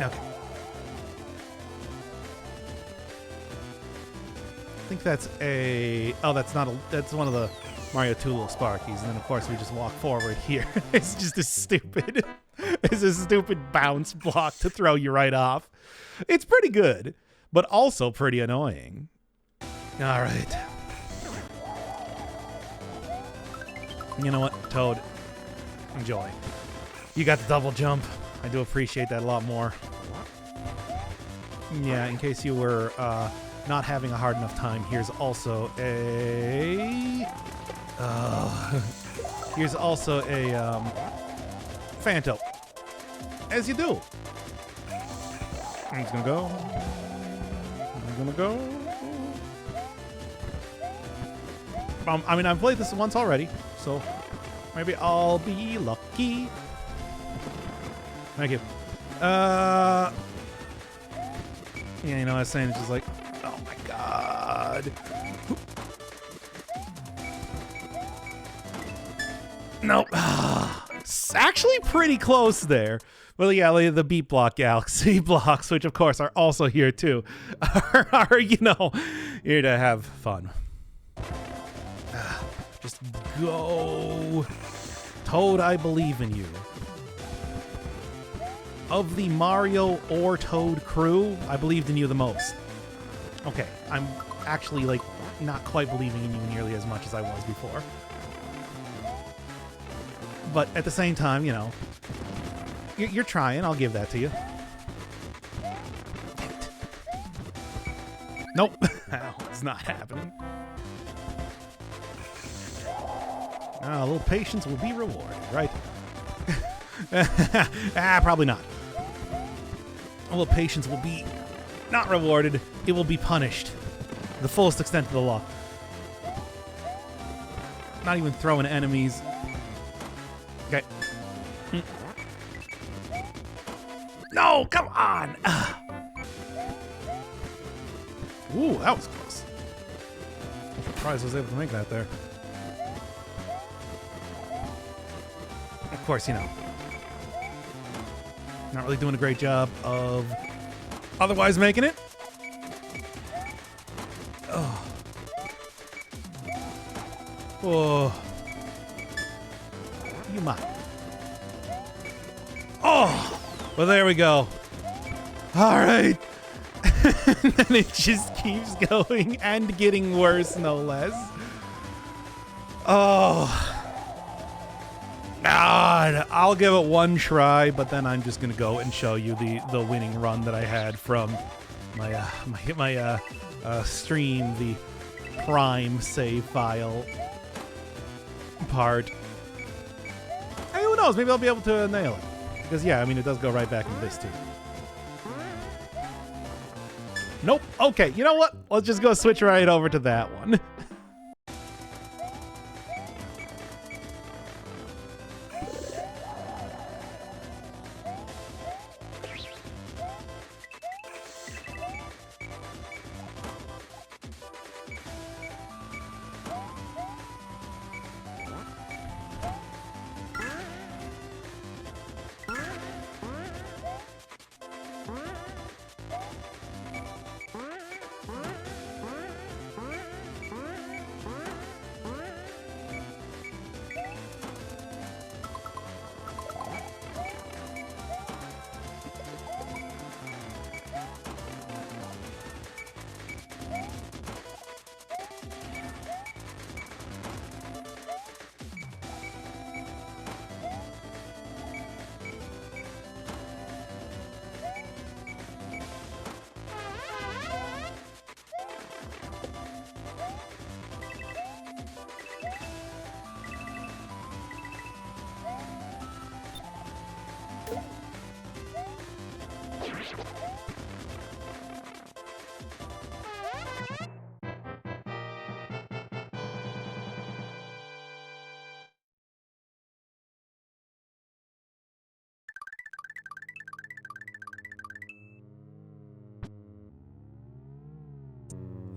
Okay. I think that's a... Oh, that's not a... That's one of the Mario 2 little Sparkies. And then, of course, we just walk forward here. It's just a stupid... It's a stupid bounce block to throw you right off. It's pretty good, but also pretty annoying. All right. You know what, Toad? Enjoy. You got the double jump. I do appreciate that a lot more. Yeah, in case you were not having a hard enough time, here's also a... here's also a Phanto. As you do. I'm just gonna go. I'm gonna go. I mean, I've played this once already, so maybe I'll be lucky. Thank you. Yeah, you know what I was saying? It's just like, oh my god. Nope. It's actually pretty close there. Well, yeah, the beat block galaxy blocks, which of course are also here too, are you know, here to have fun. Just go. Toad, I believe in you. Of the Mario or Toad crew, I believed in you the most. Okay, I'm actually, like, not quite believing in you nearly as much as I was before. But at the same time, you know, you're trying. I'll give that to you. Nope. It's not happening. A little patience will be rewarded, right? Probably not. A little patience will be not rewarded. It will be punished. The fullest extent of the law. Not even throwing enemies. Okay. No, come on. Ooh, that was close. I'm surprised I was able to make that there. Of course, you know. Not really doing a great job of otherwise making it. Oh. Oh. You might. Oh! Well, there we go. All right. And then it just keeps going and getting worse, no less. Oh. God, I'll give it one try, but then I'm just gonna go and show you the winning run that I had from my stream, the Prime save file part. Hey, who knows? Maybe I'll be able to nail it. Because yeah, I mean, it does go right back into this too. Nope. Okay, you know what? Let's just go switch right over to that one.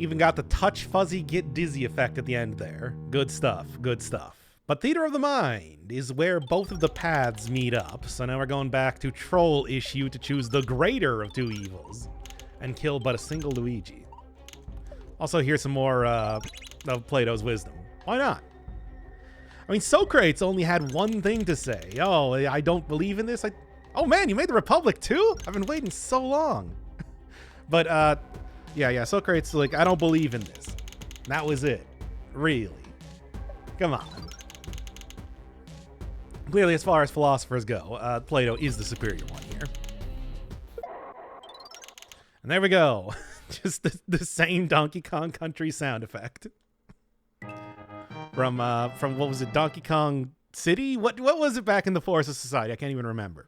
Even got the touch fuzzy get dizzy effect at the end there. Good stuff, good stuff. But Theater of the Mind is where both of the paths meet up, so now we're going back to Troll Issue to choose the greater of two evils and kill but a single Luigi. Also, here's some more of Plato's wisdom. Why not? I mean, Socrates only had one thing to say. Oh, I don't believe in this. Oh man, you made the Republic too? I've been waiting so long. But, yeah, Socrates, like, I don't believe in this. That was it. Really. Come on. Clearly, as far as philosophers go, Plato is the superior one here. And there we go. Just the same Donkey Kong Country sound effect. From what was it, Donkey Kong City? What was it back in the Forces Society? I can't even remember.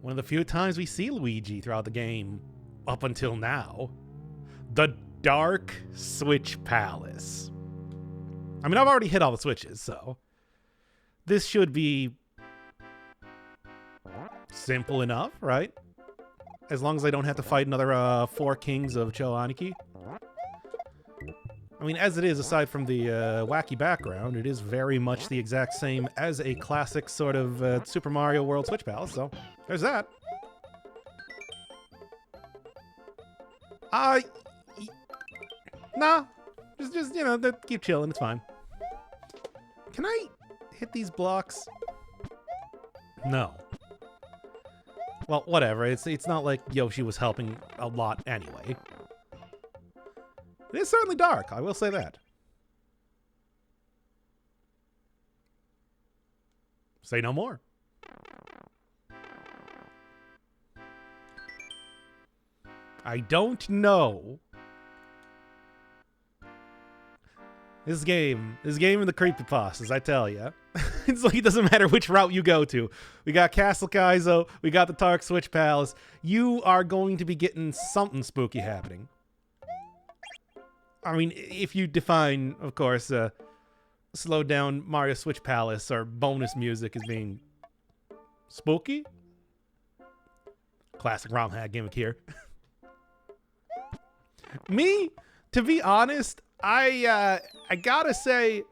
One of the few times we see Luigi throughout the game up until now. The Dark Switch Palace. I mean, I've already hit all the switches, so this should be simple enough, right? As long as I don't have to fight another 4 kings of Cho Aniki. I mean, as it is, aside from the wacky background, it is very much the exact same as a classic sort of Super Mario World Switch Palace, so there's that. Nah. Just you know, keep chilling, it's fine. Can I hit these blocks? No. Well, whatever. It's not like Yoshi was helping a lot anyway. It is certainly dark, I will say that. Say no more. I don't know. This game and the creepypastas, I tell ya. It's like it doesn't matter which route you go to. We got Castle Kaizo, we got the Tark Switch Palace. You are going to be getting something spooky happening. I mean, if you define, of course, slowed down Mario Switch Palace or bonus music as being spooky. Classic ROM hack gimmick here. Me, to be honest, I gotta say,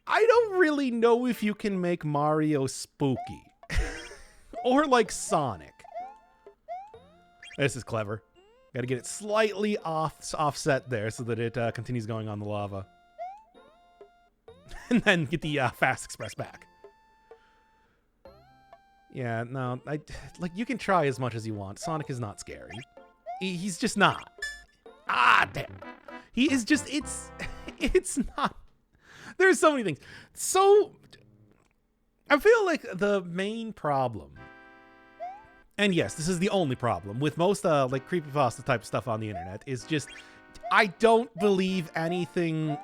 I don't really know if you can make Mario spooky. Or like Sonic. This is clever. Gotta get it slightly offset there so that it continues going on the lava. And then get the Fast Express back. Yeah, no, like you can try as much as you want. Sonic is not scary. He's just not. Ah, damn. He is just, it's not. There's so many things. So, I feel like the main problem, and yes, this is the only problem with most like creepypasta type stuff on the internet, is just I don't believe anything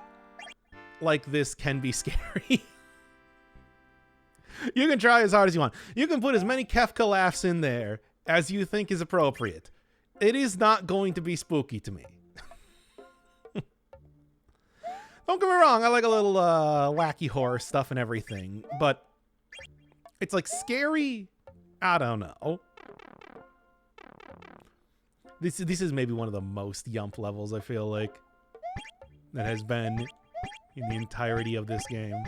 like this can be scary. You can try as hard as you want. You can put as many Kefka laughs in there as you think is appropriate. It is not going to be spooky to me. Don't get me wrong, I like a little wacky horror stuff and everything, but it's like scary. I don't know. This is maybe one of the most yump levels, I feel like, that has been in the entirety of this game.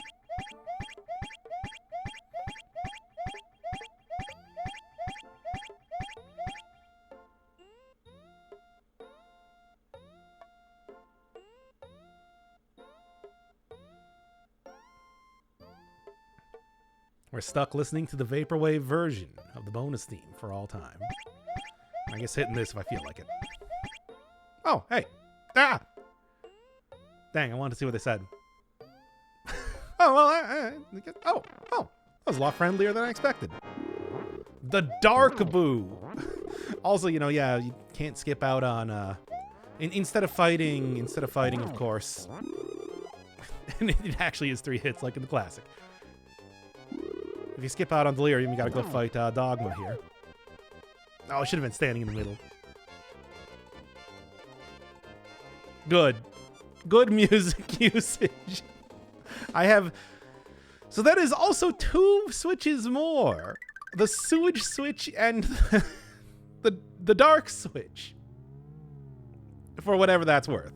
We're stuck listening to the Vaporwave version of the bonus theme for all time. I guess hitting this if I feel like it. Oh, hey. Ah! Dang, I wanted to see what they said. Oh, well, that was a lot friendlier than I expected. The Dark Boo. Also, you know, yeah, you can't skip out on, instead of fighting, of course. And it actually is 3 hits like in the classic. If you skip out on Delirium, you gotta go fight Dogma here. Oh, I should have been standing in the middle. Good. Good music usage. I have... So that is also 2 switches more. The Sewage Switch and the Dark Switch. For whatever that's worth.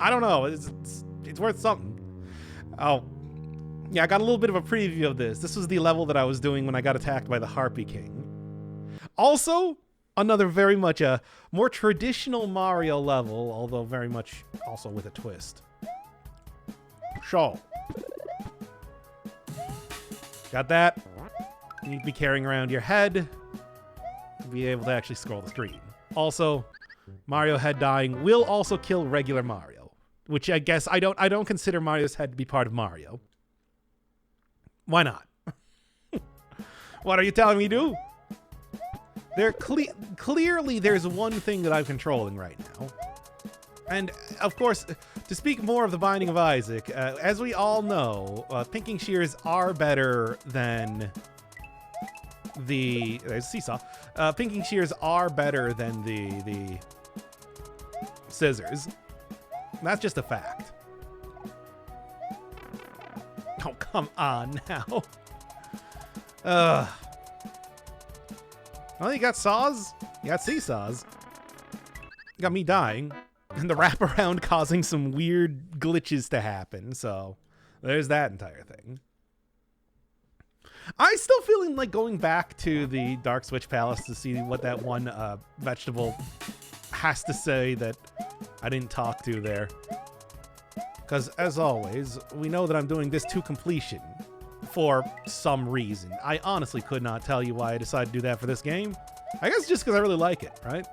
I don't know. It's worth something. Oh. Yeah, I got a little bit of a preview of this. This was the level that I was doing when I got attacked by the Harpy King. Also, another very much a more traditional Mario level, although very much also with a twist. So. Got that. You need to be carrying around your head to be able to actually scroll the screen. Also, Mario head dying will also kill regular Mario, which I guess I don't consider Mario's head to be part of Mario. Why not? What are you telling me to do? Clearly, there's one thing that I'm controlling right now. And, of course, to speak more of the Binding of Isaac, as we all know, pinking shears are better than the... There's Seesaw. Pinking shears are better than the scissors. That's just a fact. Oh, come on now. Well, you got saws. You got seesaws. You got me dying. And the wraparound causing some weird glitches to happen. So there's that entire thing. I still feeling like going back to the Dark Switch Palace to see what that one vegetable has to say that I didn't talk to there. Because, as always, we know that I'm doing this to completion for some reason. I honestly could not tell you why I decided to do that for this game. I guess just because I really like it, right?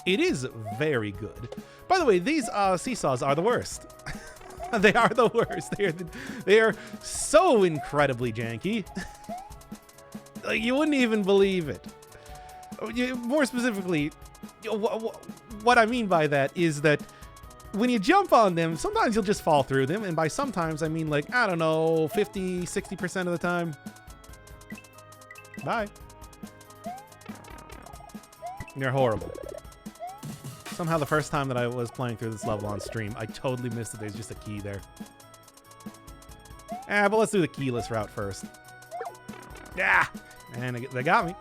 It is very good. By the way, these seesaws are the worst. They are the worst. They are so incredibly janky. Like, you wouldn't even believe it. More specifically, what I mean by that is that when you jump on them, sometimes you'll just fall through them. And by sometimes, I mean like, I don't know, 50, 60% of the time. Bye. They're horrible. Somehow the first time that I was playing through this level on stream, I totally missed that there's just a key there. But let's do the keyless route first. Yeah! And they got me.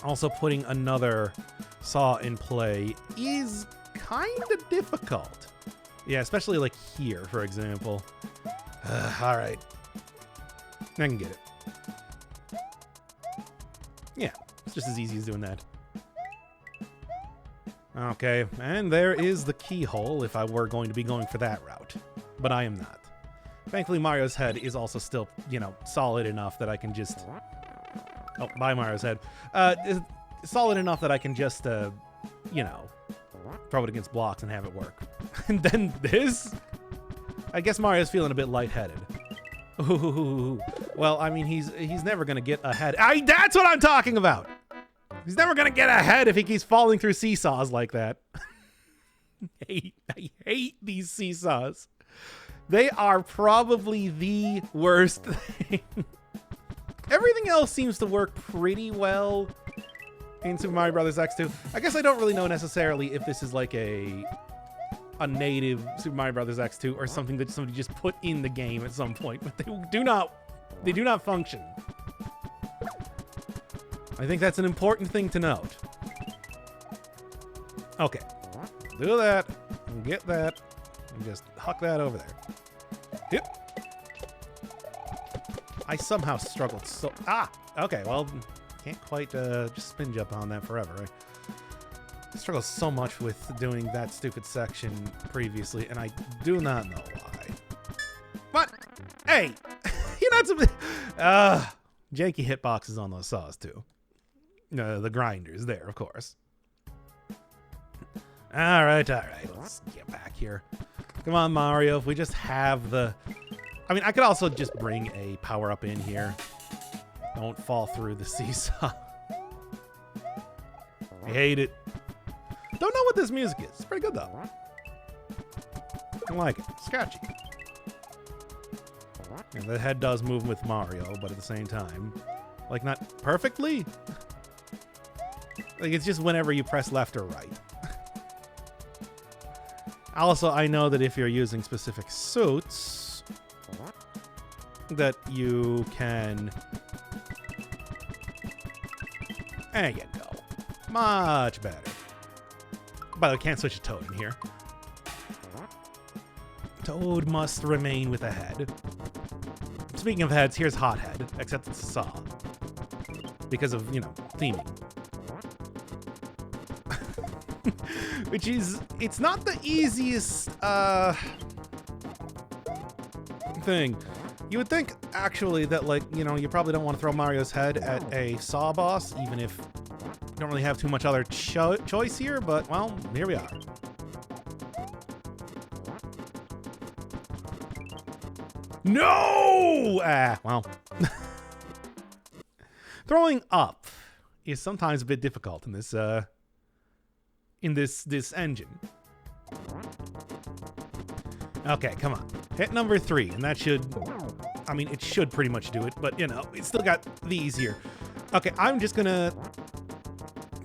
Also, putting another saw in play is kind of difficult. Yeah, especially like here, for example. All right. I can get it. Yeah, it's just as easy as doing that. Okay, and there is the keyhole if I were going to be going for that route. But I am not. Thankfully, Mario's head is also still, you know, solid enough that I can just... Oh, bye, Mario's head. Solid enough that I can just, you know, throw it against blocks and have it work. And then this? I guess Mario's feeling a bit lightheaded. Ooh. Well, I mean, he's never going to get ahead. That's what I'm talking about! He's never going to get ahead if he keeps falling through seesaws like that. I hate these seesaws. They are probably the worst thing. Everything else seems to work pretty well in Super Mario Bros. X2. I guess I don't really know necessarily if this is like a native Super Mario Bros. X2 or something that somebody just put in the game at some point, but they do not function. I think that's an important thing to note. Okay. Do that. And get that. And just huck that over there. Yep. I somehow struggled so... Okay, well, can't quite just spin jump on that forever, right? I struggled so much with doing that stupid section previously, and I do not know why. But, hey! You're not supposed... janky hitboxes on those saws, too. The grinders there, of course. All right. Let's get back here. Come on, Mario. If we just have the... I mean, I could also just bring a power-up in here. Don't fall through the seesaw. I hate it. Don't know what this music is. It's pretty good, though. I like it. Scratchy. And the head does move with Mario, but at the same time, like, not perfectly. Like, it's just whenever you press left or right. Also, I know that if you're using specific suits, that you can... There you go. Much better. By the way, can't switch to Toad in here. Toad must remain with a head. Speaking of heads, here's Hot Head, except it's a saw. Because of, you know, theming. Which is, it's not the easiest thing. You would think, actually, that, like, you know, you probably don't want to throw Mario's head at a saw boss, even if you don't really have too much other choice here, but, well, here we are. No! Well. Throwing up is sometimes a bit difficult in this, this engine. Okay, come on. Hit number 3, and that should... I mean, it should pretty much do it, but, you know, it's still got these here. Okay, I'm just gonna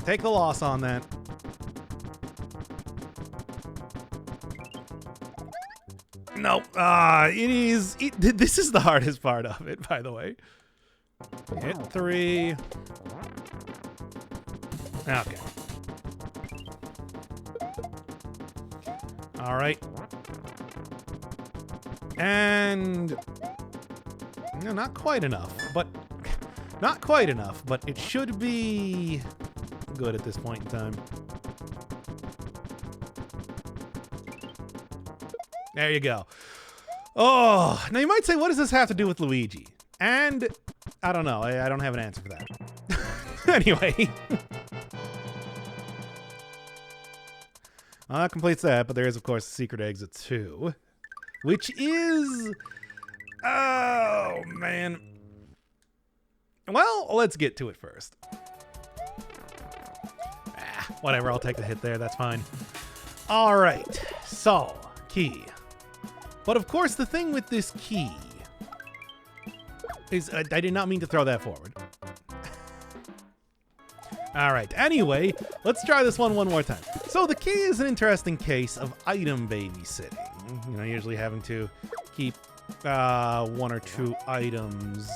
take the loss on that. No, this is the hardest part of it, by the way. Hit 3. Okay. All right. And no, not quite enough, but not quite enough, but it should be good at this point in time. There you go. Oh, now you might say, what does this have to do with Luigi? And I don't know. I don't have an answer for that. Anyway. That completes that, but there is, of course, a secret exit too, which is... Oh, man. Well, let's get to it first. Whatever, I'll take the hit there. That's fine. All right. So, key. But, of course, the thing with this key is... I did not mean to throw that forward. All right. Anyway, let's try this one more time. So the key is an interesting case of item babysitting. You know, usually having to keep 1 or 2 items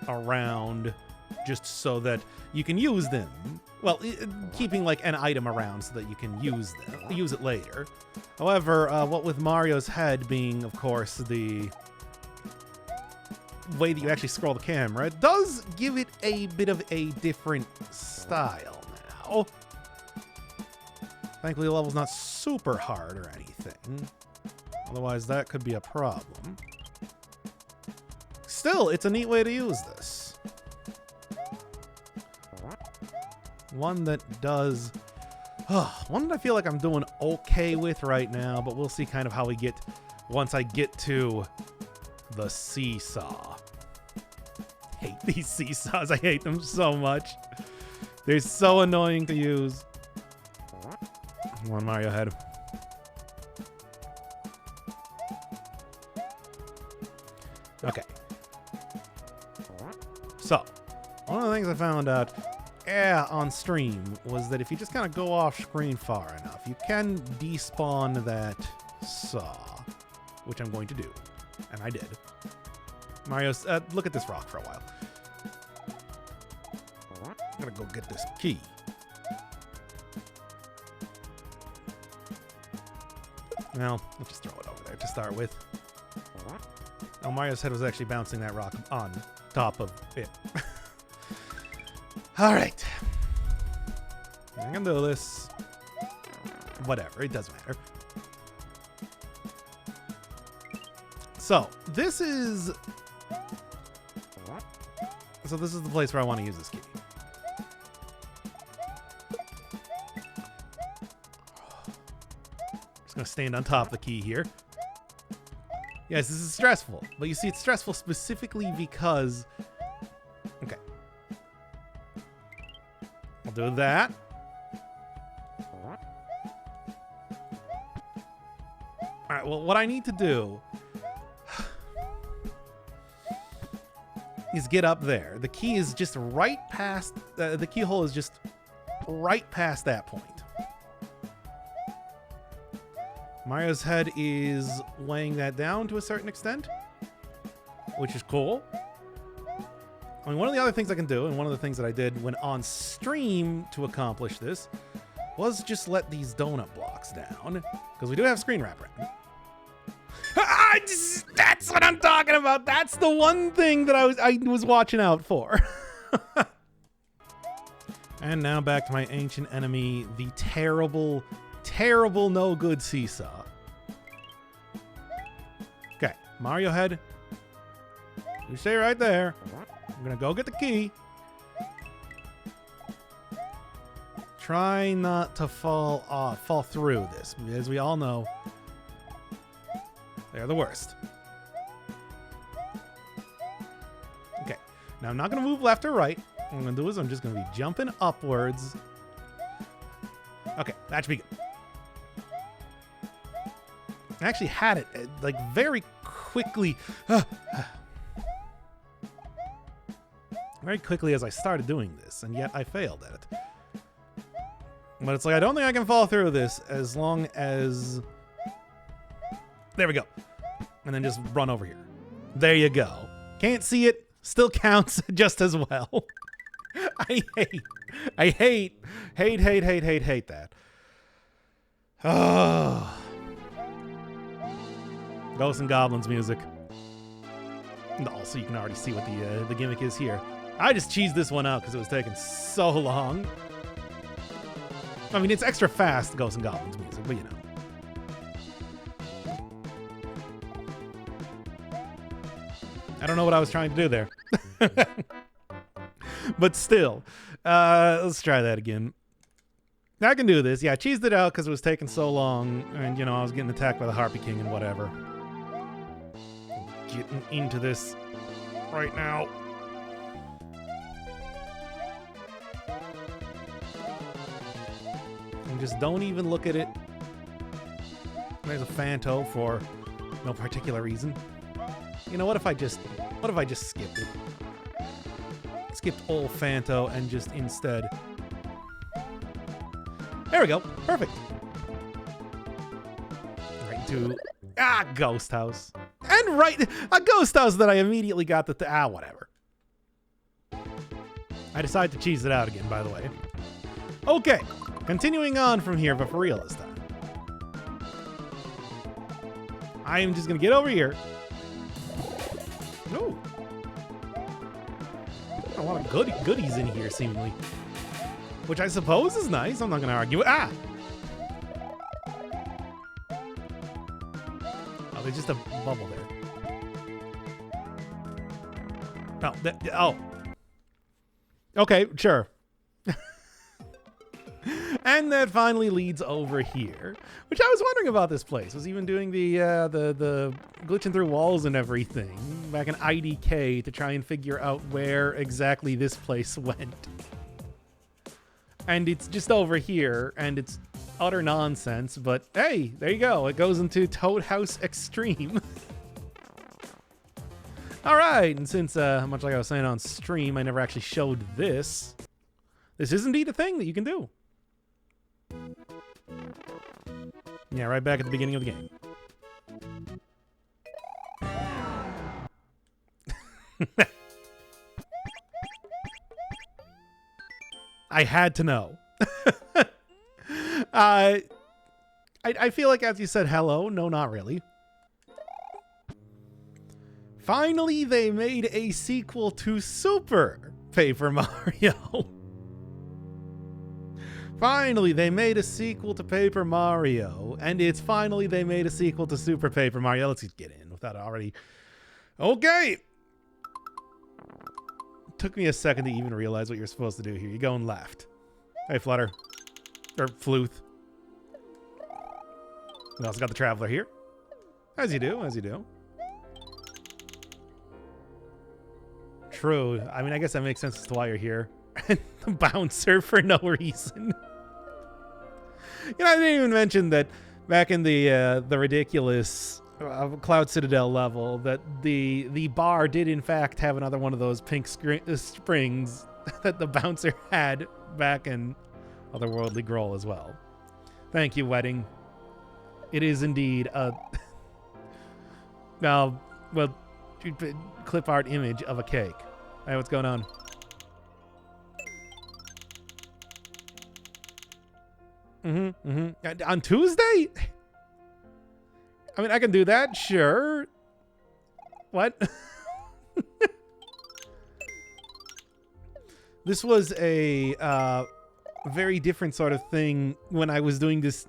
around just so that you can use them. Well, keeping like an item around so that you can use it later. However, what with Mario's head being, of course, the way that you actually scroll the camera, it does give it a bit of a different style now. Thankfully, the level's not super hard or anything. Otherwise, that could be a problem. Still, it's a neat way to use this. One that does... one that I feel like I'm doing okay with right now, but we'll see kind of how we get once I get to the seesaw. Hate these seesaws. I hate them so much. They're so annoying to use. One Mario head. Okay. So, one of the things I found out on stream was that if you just kind of go off screen far enough, you can despawn that saw, which I'm going to do. And I did. Mario's, look at this rock for a while. I'm gonna go get this key. Well, let's just throw it over there to start with. Oh, Mario's head was actually bouncing that rock on top of it. Alright. I can do this. Whatever, it doesn't matter. So, this is the place where I want to use this key. Just going to stand on top of the key here. Yes, this is stressful, but you see it's stressful specifically because... Okay. I'll do that. Alright, well, what I need to do is get up there. The key is just right past... the keyhole is just right past that point. Mario's head is weighing that down to a certain extent, which is cool. I mean, one of the other things I can do, and one of the things that I did when on stream to accomplish this, was just let these donut blocks down, because we do have screen wrap around. That's what I'm talking about. That's the one thing that I was watching out for. And now back to my ancient enemy, the terrible, terrible no good seesaw. Okay, Mario head. You stay right there. I'm gonna go get the key. Try not to fall through this, as we all know. They're the worst. Okay, now I'm not gonna move left or right. What I'm gonna do is I'm just gonna be jumping upwards. Okay, that should be good. I actually had it like very quickly. Very quickly as I started doing this, and yet I failed at it. But it's like, I don't think I can fall through this as long as... There we go. And then just run over here. There you go. Can't see it. Still counts just as well. I hate I hate that. Oh. Ghosts and Goblins music. And also, you can already see what the gimmick is here. I just cheesed this one out because it was taking so long. I mean, it's extra fast, Ghosts and Goblins music, but you know. I don't know what I was trying to do there. But still, let's try that again. I can do this. Yeah, I cheesed it out because it was taking so long, and, you know, I was getting attacked by the Harpy King and whatever. Getting into this right now. And just don't even look at it. There's a Phanto for no particular reason. You know, what if I just skipped it? Skipped old Phanto and just instead. There we go. Perfect. Right into Ghost House. And right, a Ghost House that I immediately got whatever. I decided to cheese it out again, by the way. Okay, continuing on from here, but for real this time. I am just gonna get over here. Ooh. A lot of goodies in here, seemingly. Which I suppose is nice. I'm not gonna argue it. Oh, there's just a bubble there. Oh. Okay, sure. And that finally leads over here, which I was wondering about this place. Was even doing the glitching through walls and everything back in IDK to try and figure out where exactly this place went. And it's just over here, and it's utter nonsense, but hey, there you go. It goes into Toad House Extreme. All right, and since, much like I was saying on stream, I never actually showed this. This is indeed a thing that you can do. Yeah, right back at the beginning of the game. I had to know. I feel like as you said hello, no, not really. Finally, they made a sequel to Super Paper Mario. Finally, they made a sequel to Paper Mario, and it's finally they made a sequel to Super Paper Mario. Let's get in without already. Okay. Took me a second to even realize what you're supposed to do here. You're going left. Hey, Flutter. Or Fluth. We also got the Traveler here. As you do, as you do. True. I mean, I guess that makes sense as to why you're here. And the bouncer for no reason. You know, I didn't even mention that back in the ridiculous Cloud Citadel level, that the bar did in fact have another one of those pink springs that the bouncer had back in Otherworldly Growl as well. Thank you, Wedding. It is indeed a clip art image of a cake. Hey, what's going on? On Tuesday? I mean, I can do that, sure. What? This was a very different sort of thing when I was doing this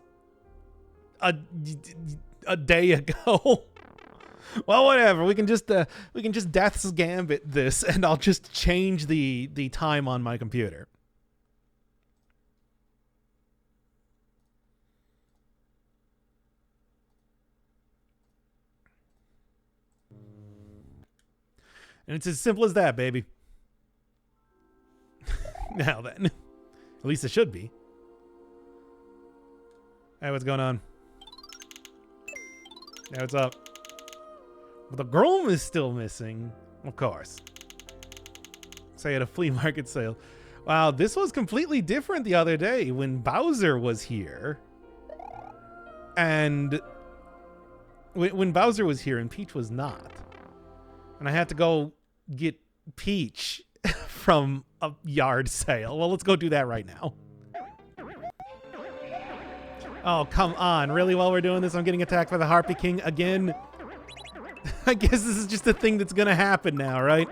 a day ago. Well, whatever. We can just Death's Gambit this, and I'll just change the time on my computer. And it's as simple as that, baby. Now then. At least it should be. Hey, what's going on? Hey, what's up? Well, the Grom is still missing. Of course. Say at a flea market sale. Wow, this was completely different the other day when Bowser was here. And when Bowser was here and Peach was not. And I had to go get Peach from a yard sale. Well, let's go do that right now. Oh, come on. Really, while we're doing this, I'm getting attacked by the Harpy King again? I guess this is just a thing that's gonna happen now, right?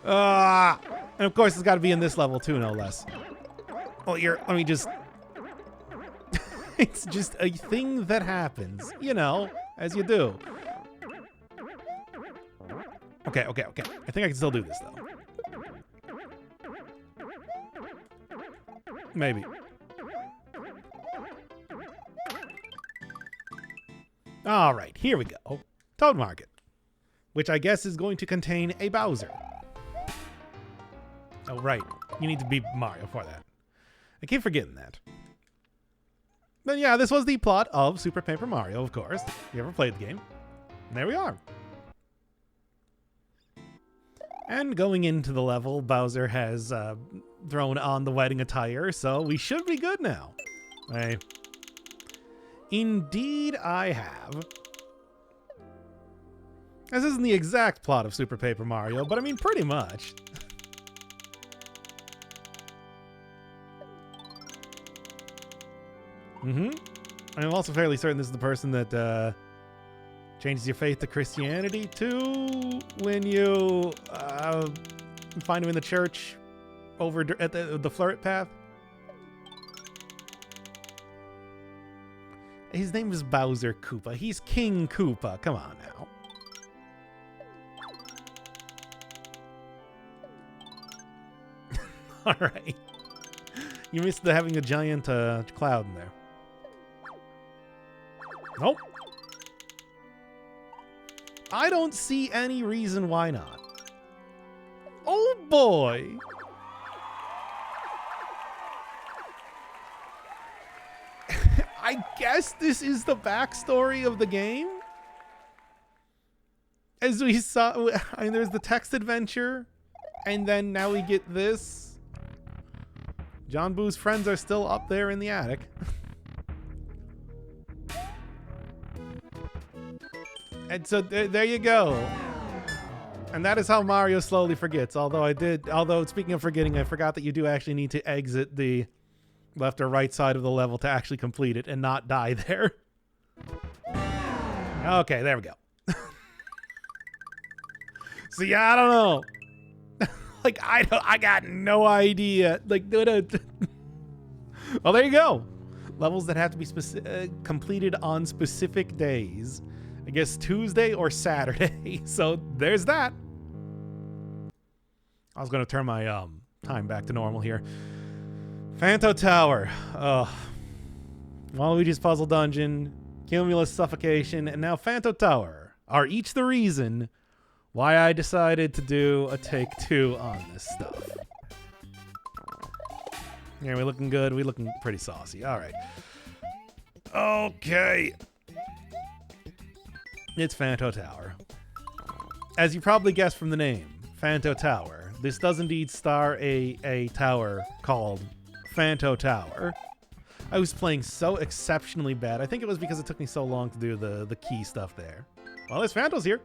And of course, it's got to be in this level too, no less. Well, let me just... It's just a thing that happens, you know, as you do. Okay. I think I can still do this, though. Maybe. All right, here we go. Toad Market, which I guess is going to contain a Bowser. Oh, right. You need to beat Mario for that. I keep forgetting that. But yeah, this was the plot of Super Paper Mario, of course. If you ever played the game. And there we are. And going into the level, Bowser has thrown on the wedding attire, so we should be good now. Indeed, I have. This isn't the exact plot of Super Paper Mario, but I mean, pretty much. I'm also fairly certain this is the person that changes your faith to Christianity too when you find him in the church over at the Flirt Path. His name is Bowser Koopa. He's King Koopa. Come on now. All right. You missed having a giant cloud in there. Nope. I don't see any reason why not. Oh boy. I guess this is the backstory of the game. As we saw, I mean, there's the text adventure, and then now we get this. John Boo's friends are still up there in the attic. And so there you go. And that is how Mario slowly forgets. Although speaking of forgetting, I forgot that you do actually need to exit the left or right side of the level to actually complete it and not die there. Okay, there we go. So yeah, I don't know. Like, I got no idea. Like, well, there you go. Levels that have to be completed on specific days. I guess Tuesday or Saturday. So there's that. I was going to turn my time back to normal here. Phanto Tower. Waluigi's Puzzle Dungeon, Cumulus Suffocation, and now Phanto Tower are each the reason why I decided to do a take 2 on this stuff. Yeah, we looking good. We looking pretty saucy. All right. Okay. It's Phanto Tower. As you probably guessed from the name, Phanto Tower. This does indeed star a tower called Phanto Tower. I was playing so exceptionally bad. I think it was because it took me so long to do the key stuff there. Well, there's Phantos here.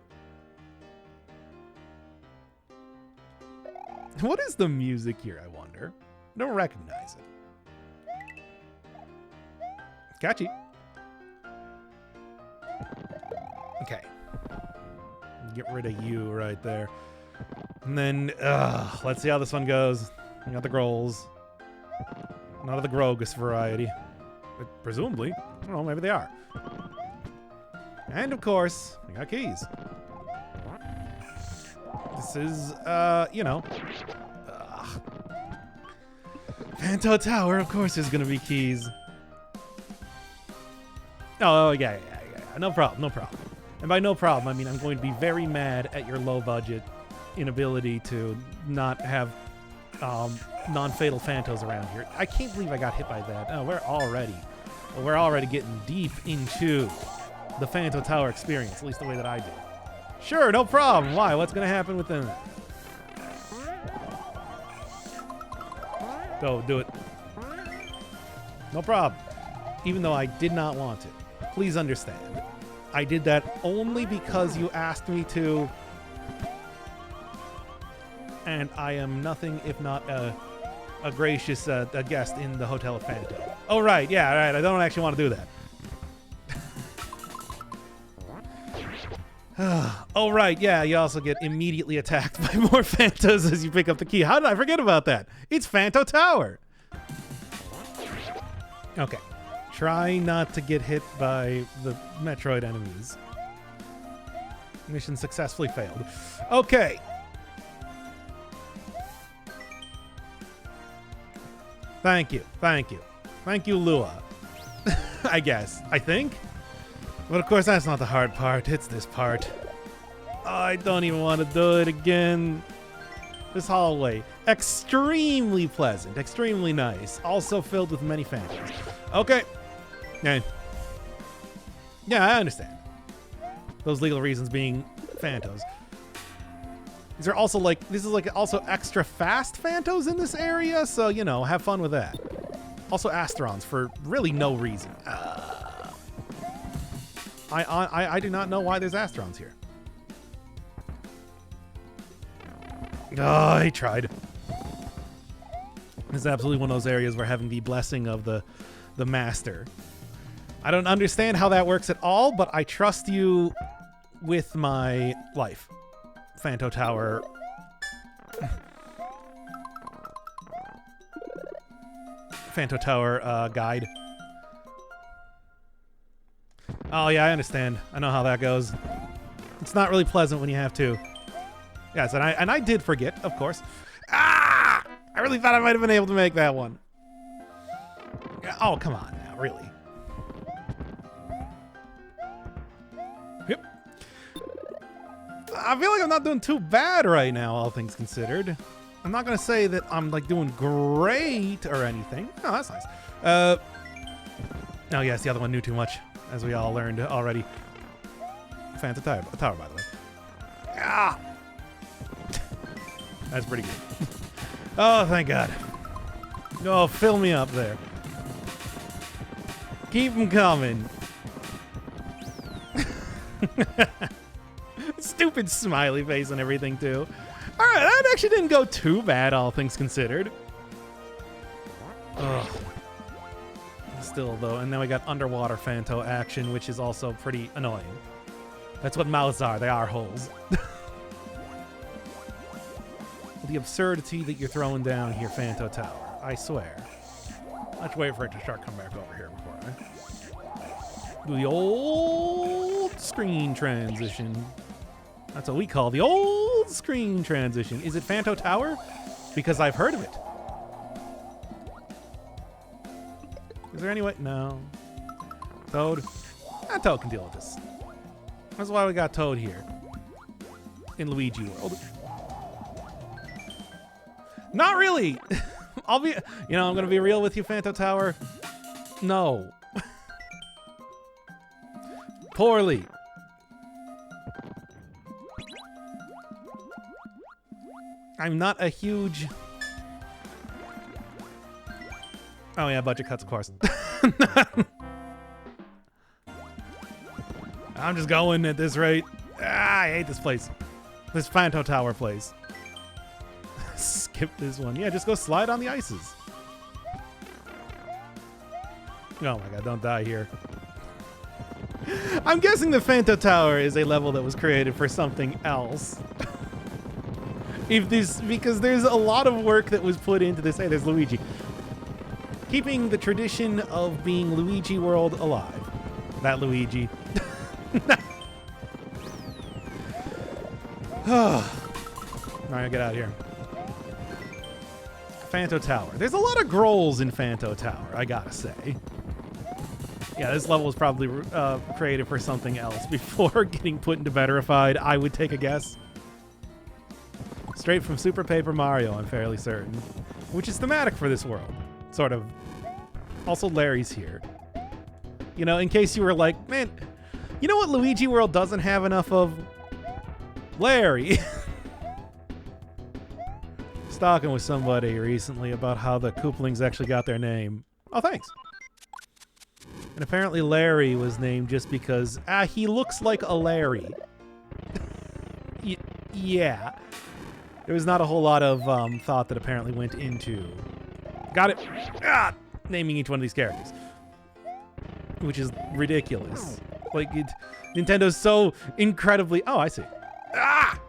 What is the music here, I wonder? I don't recognize it. Catchy. Okay. Get rid of you right there. And then, let's see how this one goes. We got the Grolls. Not of the Grogus variety. But presumably. I don't know, maybe they are. And of course, we got keys. This is, you know. Phanto Tower, of course there's gonna be keys. Oh, yeah. No problem. And by no problem, I mean I'm going to be very mad at your low budget inability to not have non-fatal Phantos around here. I can't believe I got hit by that. Oh, we're already getting deep into the Phanto Tower experience, at least the way that I do. Sure, no problem. Why? What's going to happen within that? Go, do it. No problem. Even though I did not want it. Please understand. I did that only because you asked me to. and I am nothing if not a gracious a guest in the Hotel of Phantom. Oh, right, yeah, right, I don't actually want to do that. Oh, right, yeah, you also get immediately attacked by more Phantos as you pick up the key. How did I forget about that? It's Phanto Tower. Okay. Try not to get hit by the Metroid enemies. Mission successfully failed. Okay. Thank you. Thank you. Thank you, Lua. I guess. I think? But of course, that's not the hard part. It's this part. Oh, I don't even want to do it again. This hallway. Extremely pleasant. Extremely nice. Also filled with many phantoms. Okay. Yeah. Yeah, I understand. Those legal reasons being phantos. These are also like, this is like also extra fast phantos in this area, so, you know, have fun with that. Also Asterons for really no reason. I do not know why there's Asterons here. Oh, he tried. This is absolutely one of those areas where having the blessing of the master. I don't understand how that works at all, but I trust you with my life. Phanto Tower. Phanto Tower guide. Oh yeah, I understand. I know how that goes. It's not really pleasant when you have to. Yes, and I did forget, of course. Ah! I really thought I might have been able to make that one. Oh, come on now, really. Yep. I feel like I'm not doing too bad right now, all things considered. I'm not gonna say that I'm like doing great or anything. Oh, that's nice. Oh yes, the other one knew too much, as we all learned already. Phantom Tower, by the way. Ah! That's pretty good. Oh, thank God. Oh, fill me up there. Keep them coming. Stupid smiley face and everything, too. All right, that actually didn't go too bad, all things considered. Ugh. Still, though, and then we got underwater Phanto action, which is also pretty annoying. That's what mouths are. They are holes. The absurdity that you're throwing down here, Phanto Tower. I swear. Let's wait for it to start coming back over here before I do the old screen transition. That's what we call the old screen transition. Is it Phanto Tower? Because I've heard of it. Is there any way? No. Toad? Toad can deal with this. That's why we got Toad here. In Luigi World. Not really! I'll be... You know, I'm gonna be real with you, Phanto Tower. No. Poorly. I'm not a huge... Oh yeah, budget cuts, of course. I'm just going at this rate. Ah, I hate this place. This Phanto Tower place. Skip this one. Yeah, just go slide on the ices. Oh my God, don't die here. I'm guessing the Phanto Tower is a level that was created for something else. Because there's a lot of work that was put into this. Hey, there's Luigi. Keeping the tradition of being Luigi World alive. That Luigi. Alright, get out of here. Phanto Tower. There's a lot of grolls in Phanto Tower, I gotta say. Yeah, this level was probably created for something else before getting put into Betterified, I would take a guess. Straight from Super Paper Mario, I'm fairly certain. Which is thematic for this world. Sort of. Also, Larry's here. You know, in case you were like, man, you know what Luigi World doesn't have enough of? Larry. Talking with somebody recently about how the Koopalings actually got their name. Oh, thanks. And apparently Larry was named just because, he looks like a Larry. Yeah. There was not a whole lot of thought that apparently went into... Got it! Ah! Naming each one of these characters. Which is ridiculous. Like, Nintendo's so incredibly... Oh, I see. Ah!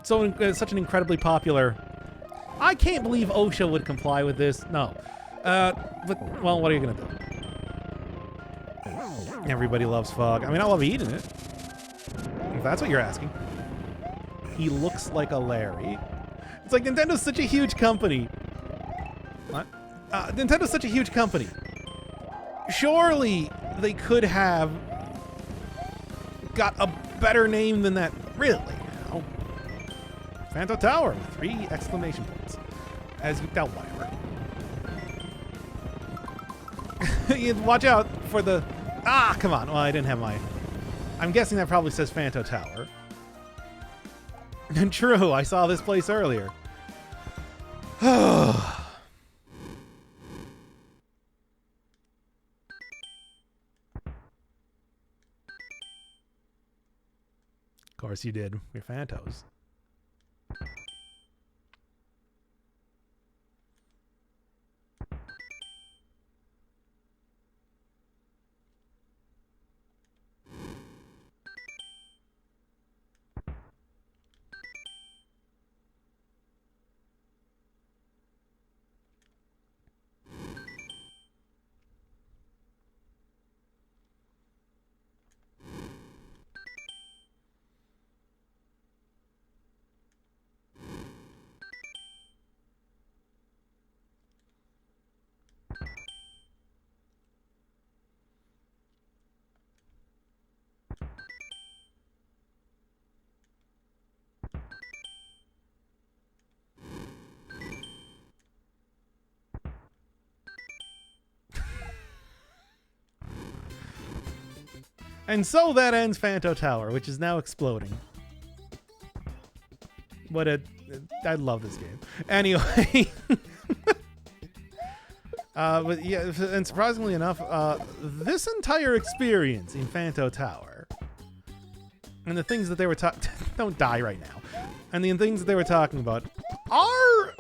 Such an incredibly popular... I can't believe OSHA would comply with this. No. But, well, what are you going to do? Everybody loves Fog. I mean, I love eating it. If that's what you're asking. He looks like a Larry. It's like Nintendo's such a huge company. What? Nintendo's such a huge company. Surely they could have got a better name than that. Really? No. Phantom Tower with 3 exclamation points. As you tell, whatever. Watch out for the... Ah, come on. Well, I didn't have my... I'm guessing that probably says Phantom Tower. And true, I saw this place earlier. Of course you did. You're Phantos. And so that ends Phantom Tower, which is now exploding. What a... I love this game. Anyway. But yeah, and surprisingly enough, this entire experience in Phantom Tower and the things that they were talking... Don't die right now. And the things that they were talking about are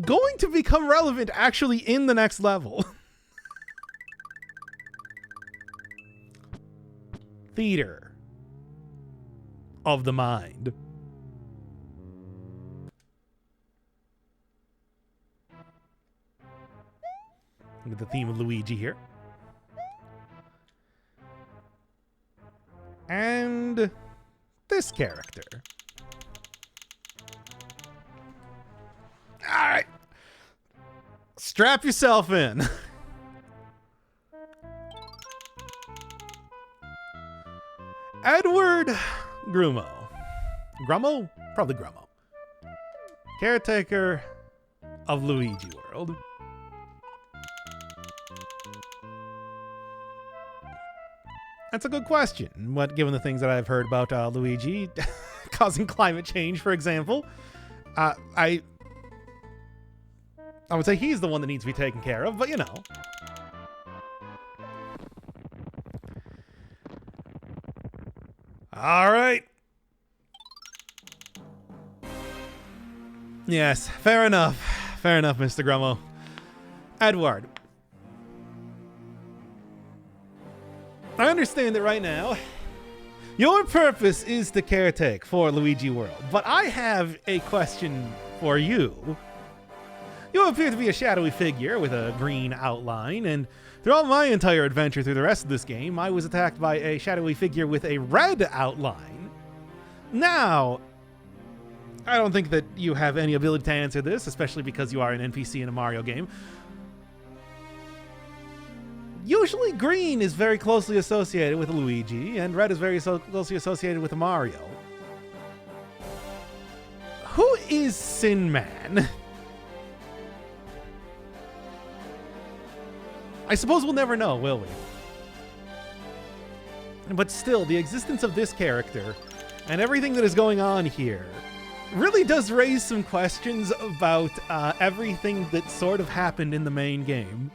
going to become relevant actually in the next level. Theater of the mind. With the theme of Luigi here. And this character. All right. Strap yourself in. Edward Grummo. Grummo? Probably Grummo. Caretaker of Luigi World. That's a good question. What, given the things that I've heard about Luigi causing climate change, for example, I would say he's the one that needs to be taken care of, but you know. All right. Yes, fair enough. Fair enough, Mr. Grummo. Edward. I understand that right now, your purpose is to caretake for Luigi World, but I have a question for you. You appear to be a shadowy figure with a green outline, and throughout my entire adventure through the rest of this game, I was attacked by a shadowy figure with a red outline. Now, I don't think that you have any ability to answer this, especially because you are an NPC in a Mario game. Usually green is very closely associated with Luigi, and red is very closely associated with Mario. Who is Sin Man? I suppose we'll never know, will we? But still, the existence of this character and everything that is going on here really does raise some questions about everything that sort of happened in the main game,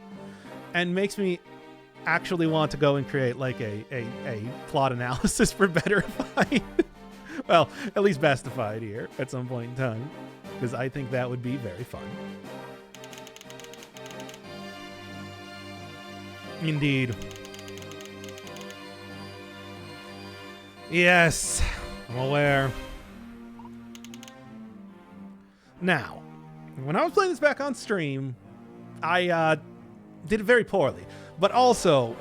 and makes me actually want to go and create like a plot analysis for Betterified. Well, at least Bestified here at some point in time, because I think that would be very fun. Indeed. Yes, I'm aware. Now, when I was playing this back on stream, I did it very poorly. But also,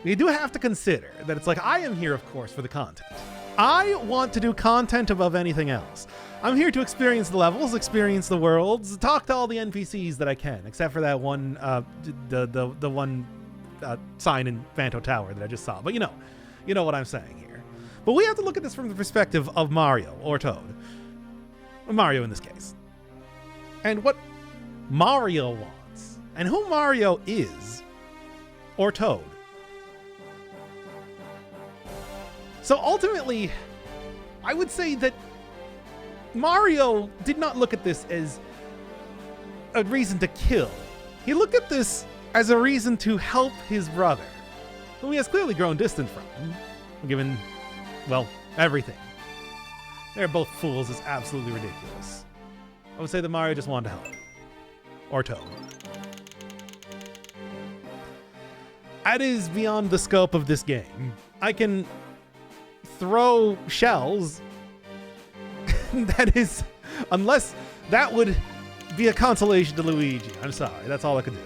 you do have to consider that it's like, I am here, of course, for the content. I want to do content above anything else. I'm here to experience the levels, experience the worlds, talk to all the NPCs that I can, except for that one, the one sign in Phantom Tower that I just saw. But you know what I'm saying here. But we have to look at this from the perspective of Mario, or Toad. Mario in this case. And what Mario wants, and who Mario is, or Toad. So ultimately, I would say that Mario did not look at this as a reason to kill. He looked at this as a reason to help his brother, who he has clearly grown distant from, given, well, everything. They're both fools is absolutely ridiculous. I would say that Mario just wanted to help. Or Toad. That is beyond the scope of this game. I can throw shells. That is, unless that would be a consolation to Luigi. I'm sorry, that's all I could do.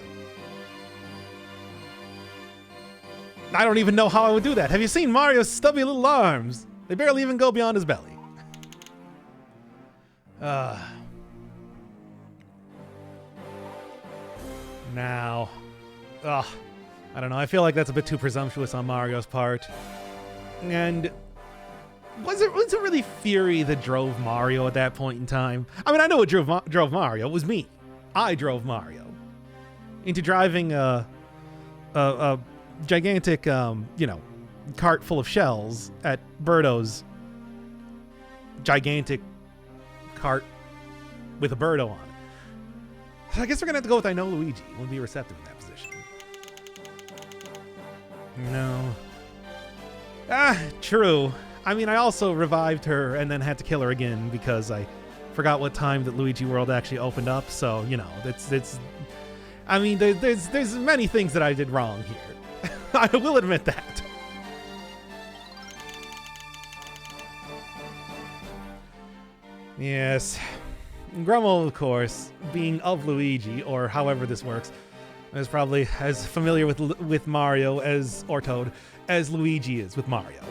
I don't even know how I would do that. Have you seen Mario's stubby little arms? They barely even go beyond his belly. Now, I don't know. I feel like that's a bit too presumptuous on Mario's part. And was it really Fury that drove Mario at that point in time? I mean, I know what drove Mario. It was me. I drove Mario into driving a gigantic, cart full of shells at Birdo's gigantic cart with a Birdo on it. So I guess we're gonna have to go with I know Luigi. We'll be receptive in that position. No. True. I mean, I also revived her and then had to kill her again because I forgot what time that Luigi World actually opened up. So, it's I mean, there's many things that I did wrong here. I will admit that. Yes. Grumble, of course, being of Luigi, or however this works, is probably as familiar with Mario or Toad as Luigi is with Mario.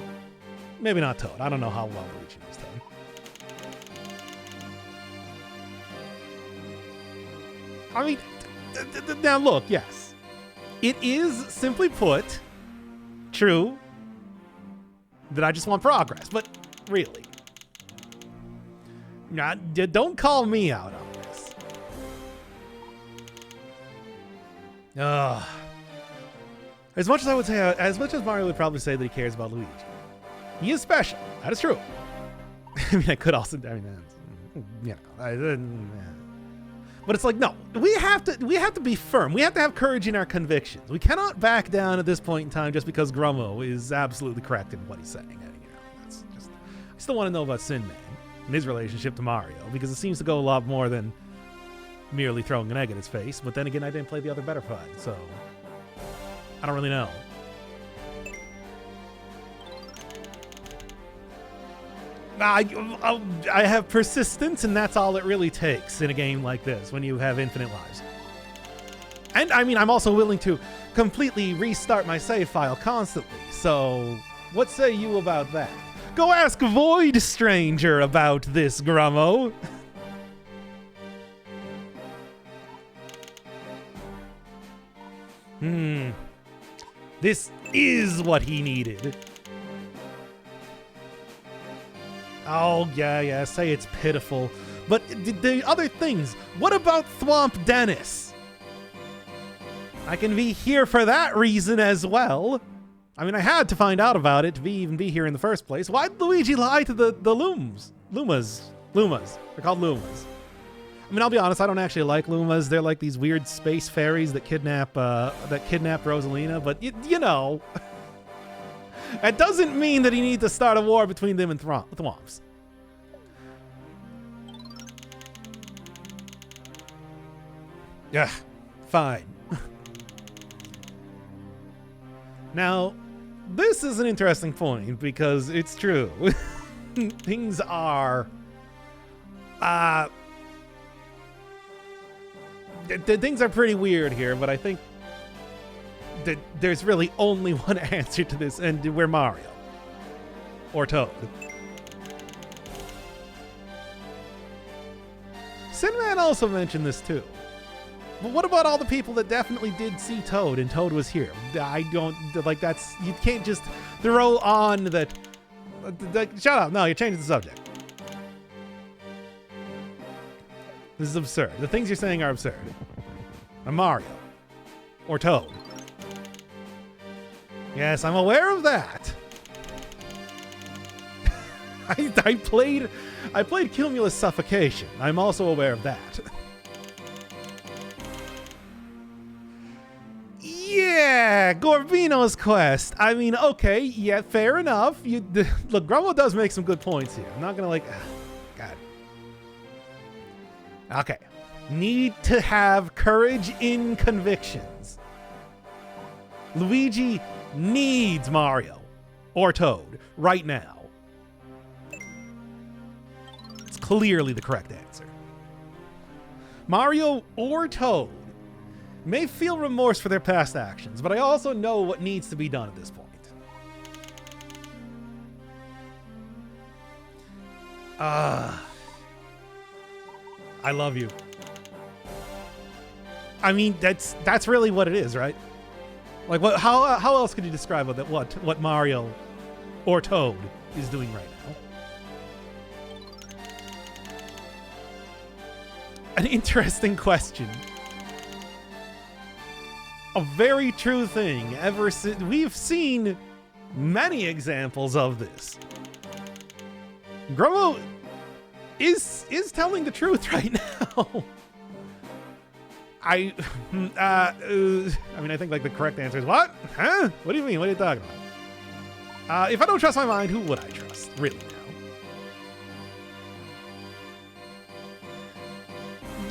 Maybe not Toad. I don't know how well Luigi knows Toad. I mean, now look, yes. It is, simply put, true that I just want progress, but really. Now, don't call me out on this. As much as Mario would probably say that he cares about Luigi, he is special. That is true. I mean, I could also, but it's like, no, we have to be firm. We have to have courage in our convictions. We cannot back down at this point in time just because Grummo is absolutely correct in what he's saying. That's just, I still want to know about Sin Man and his relationship to Mario, because it seems to go a lot more than merely throwing an egg at his face. But then again, I didn't play the other Betterified, so I don't really know. I have persistence, and that's all it really takes in a game like this when you have infinite lives. And I mean, I'm also willing to completely restart my save file constantly, so what say you about that? Go ask Void Stranger about this, Grummo. This is what he needed. Oh, yeah, say it's pitiful. But the other things, what about Thwomp Dennis? I can be here for that reason as well. I mean, I had to find out about it to even be here in the first place. Why'd Luigi lie to the Lumas? They're called Lumas. I mean, I'll be honest, I don't actually like Lumas. They're like these weird space fairies that kidnapped Rosalina, but you know. That doesn't mean that he needs to start a war between them and Thwomps. Yeah, fine. Now, this is an interesting point because it's true. Things are... things are pretty weird here, but I think that there's really only one answer to this, and we're Mario. Or Toad. Sinman also mentioned this too. But what about all the people that definitely did see Toad and Toad was here? I don't, like, that's, you can't just throw on that, shut up, no, you're changing the subject. This is absurd. The things you're saying are absurd. I'm Mario. Or Toad. Yes, I'm aware of that. I played Cumulus Suffocation. I'm also aware of that. Yeah, Gorbino's quest. I mean, okay, yeah, fair enough. Look, Grumble does make some good points here. I'm not gonna like... God. Okay. Need to have courage in convictions. Luigi needs Mario or Toad right now. It's clearly the correct answer. Mario or Toad may feel remorse for their past actions, but I also know what needs to be done at this point. I love you. I mean, that's really what it is, right? Like, what? How else could you describe what Mario or Toad is doing right now? An interesting question. A very true thing. Ever since we've seen many examples of this. Grumble is telling the truth right now. I mean, I think like the correct answer is what? Huh? What do you mean? What are you talking about? If I don't trust my mind, who would I trust? Really now?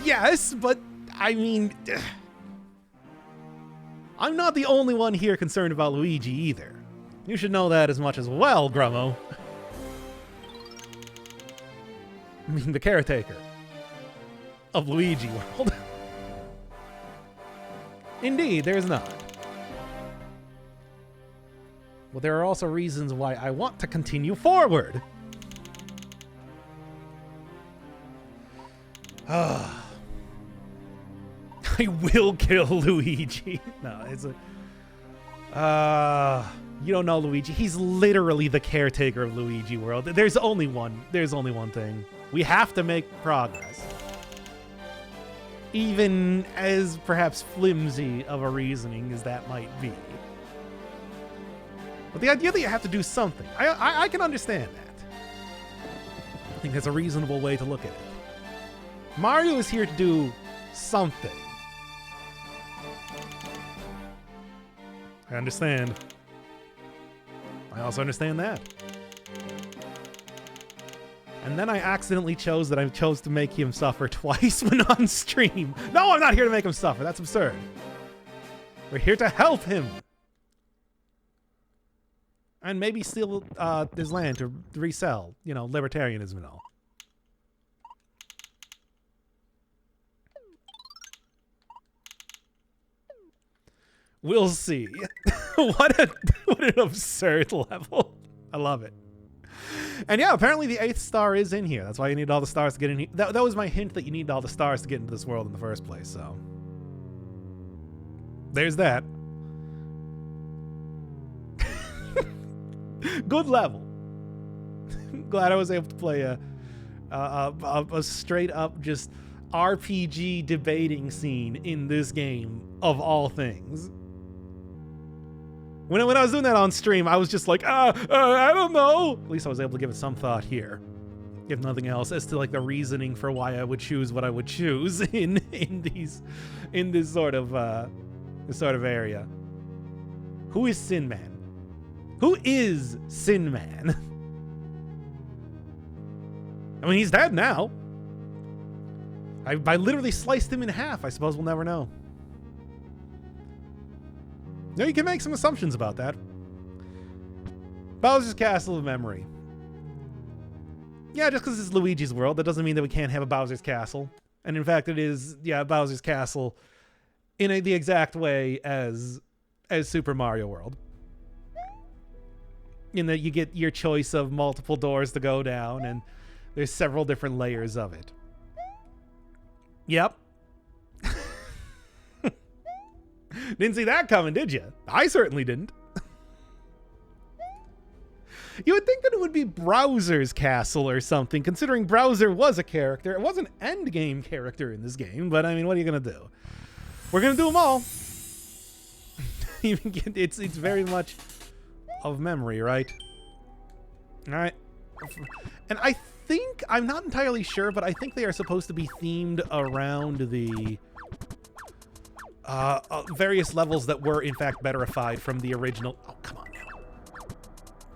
Yes, but I mean, I'm not the only one here concerned about Luigi either. You should know that as much as well, Grummo. I mean, the caretaker of Luigi World. Indeed, there's not. Well, there are also reasons why I want to continue forward. I will kill Luigi. No, it's a... you don't know Luigi. He's literally the caretaker of Luigi World. There's only one thing. We have to make progress. Even as perhaps flimsy of a reasoning as that might be. But the idea that you have to do something, I can understand that. I think that's a reasonable way to look at it. Mario is here to do something. I understand. I also understand that. And then I accidentally chose to make him suffer twice when on stream. No, I'm not here to make him suffer. That's absurd. We're here to help him. And maybe steal his land to resell, you know, libertarianism and all. We'll see. What an absurd level. I love it. And yeah, apparently the 8th star is in here. That's why you need all the stars to get in here. That was my hint that you need all the stars to get into this world in the first place, so. There's that. Good level. Glad I was able to play a straight up just RPG debating scene in this game of all things. When I was doing that on stream, I was just like, I don't know. At least I was able to give it some thought here, if nothing else, as to like the reasoning for why I would choose what I would choose in this sort of area. Who is Sin Man? Who is Sin Man? I mean, he's dead now. I literally sliced him in half. I suppose we'll never know. No, you can make some assumptions about that. Bowser's Castle of Memory. Yeah, just because it's Luigi's world, that doesn't mean that we can't have a Bowser's Castle. And in fact, it is, yeah, Bowser's Castle in the exact way as Super Mario World. In that you get your choice of multiple doors to go down, and there's several different layers of it. Yep. Didn't see that coming, did you? I certainly didn't. You would think that it would be Browser's Castle or something, considering Browser was a character. It was an endgame character in this game, but I mean, what are you going to do? We're going to do them all. It's very much of memory, right? All right. And I think, I'm not entirely sure, but I think they are supposed to be themed around the various levels that were, in fact, Betterified from the original. Oh, come on now.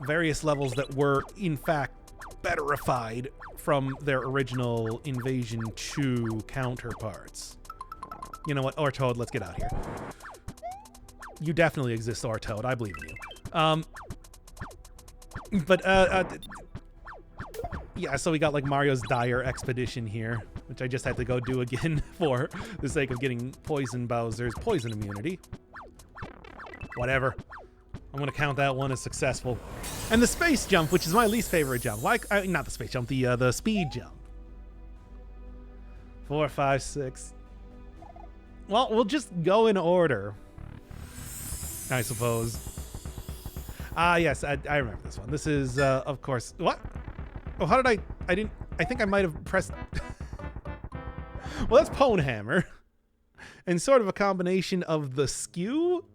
Various levels that were, in fact, Betterified from their original Invasion 2 counterparts. You know what? Ortoad, let's get out here. You definitely exist, Ortoad. I believe in you. Yeah, so we got like Mario's Dire Expedition here, which I just had to go do again for the sake of getting Poison Bowser's poison immunity. Whatever. I'm going to count that one as successful. And the space jump, which is my least favorite jump. Not the space jump, the speed jump. 4, 5, 6. Well, we'll just go in order, I suppose. Yes, I remember this one. This is, of course... What? Oh, how did I think I might have pressed... Well, that's Pwn Hammer. And sort of a combination of the skew...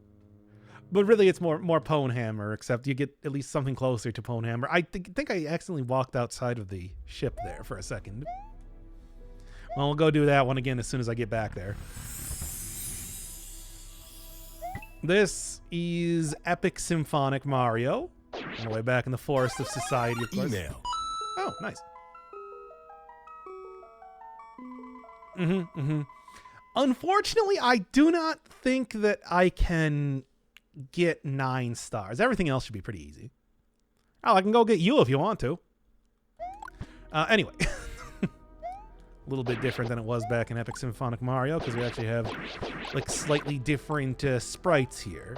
But really, it's more Pwn Hammer, except you get at least something closer to Pwn Hammer. I think I accidentally walked outside of the ship there for a second. Well, we'll go do that one again as soon as I get back there. This is Epic Symphonic Mario. On the way back in the Forest of Society, of course. Email. Oh, nice. Unfortunately, I do not think that I can get 9 stars. Everything else should be pretty easy. Oh, I can go get you if you want to. Anyway. A little bit different than it was back in Epic Symphonic Mario, because we actually have like slightly different sprites here.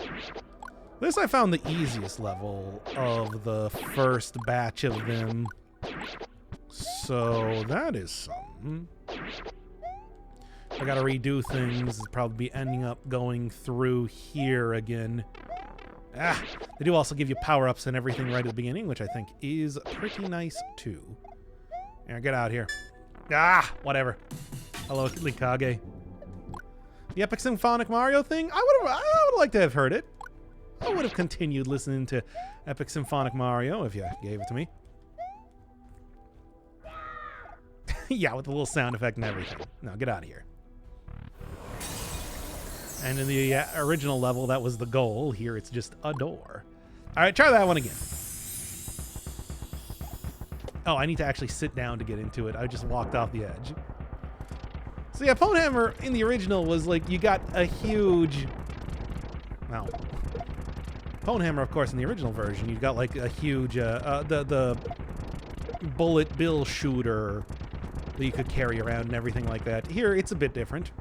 This I found the easiest level of the first batch of them. So that is something. I gotta redo things. Probably be ending up going through here again. Ah, they do also give you power-ups and everything right at the beginning, which I think is pretty nice too. Yeah, get out here. Ah, whatever. Hello, Likage. The Epic Symphonic Mario thing? I would like to have heard it. I would have continued listening to Epic Symphonic Mario if you gave it to me. Yeah, with the little sound effect and everything. No, get out of here. And in the original level, that was the goal. Here, it's just a door. All right, try that one again. Oh, I need to actually sit down to get into it. I just walked off the edge. So yeah, Pwn Hammer in the original was like, you got a huge... Well, Pwn Hammer, of course, in the original version, you got like a huge... the bullet bill shooter that you could carry around and everything like that. Here, it's a bit different.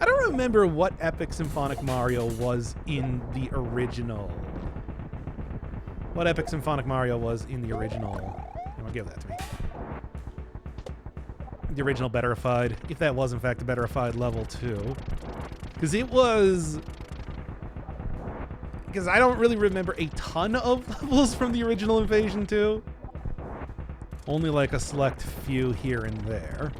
I don't remember what Epic Symphonic Mario was in the original. What Epic Symphonic Mario was in the original. I'll give that to me. The original Betterified. If that was, in fact, a Betterified level 2. Because it was... Because I don't really remember a ton of levels from the original Invasion 2. Only like a select few here and there.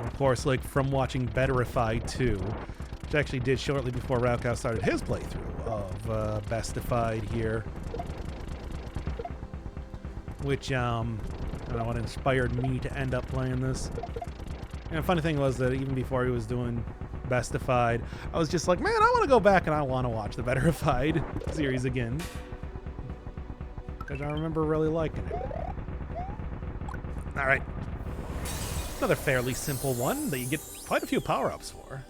Of course, like from watching Betterified 2, which I actually did shortly before Raukow started his playthrough of Bestified here, which I don't know what inspired me to end up playing this. And the funny thing was that even before he was doing Bestified. I was just like, man, I want to go back and I want to watch the Betterified series again. Because I remember really liking it. All right. Another fairly simple one that you get quite a few power-ups for.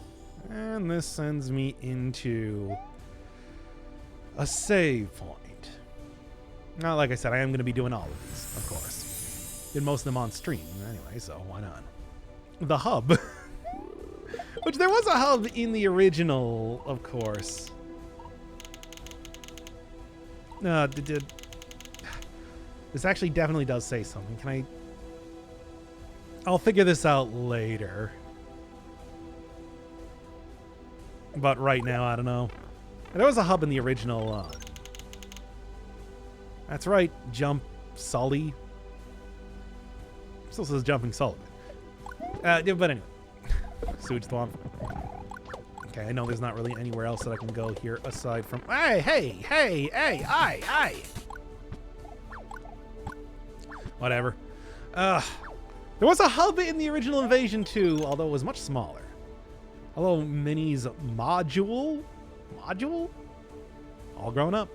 And this sends me into a save point. Now, like I said, I am going to be doing all of these, of course. Did most of them on stream anyway, so why not? The hub. Which there was a hub in the original, of course. This actually definitely does say something. Can I... I'll figure this out later. But right now, I don't know. There was a hub in the original. That's right. Jump Sully. Still says Jumping Sullivan. But anyway. Sewage Swamp. Okay, I know there's not really anywhere else that I can go here aside from... Hey! Whatever. There was a hub in the original Invasion too, although it was much smaller. Hello, Minnie's module? Module? All grown up.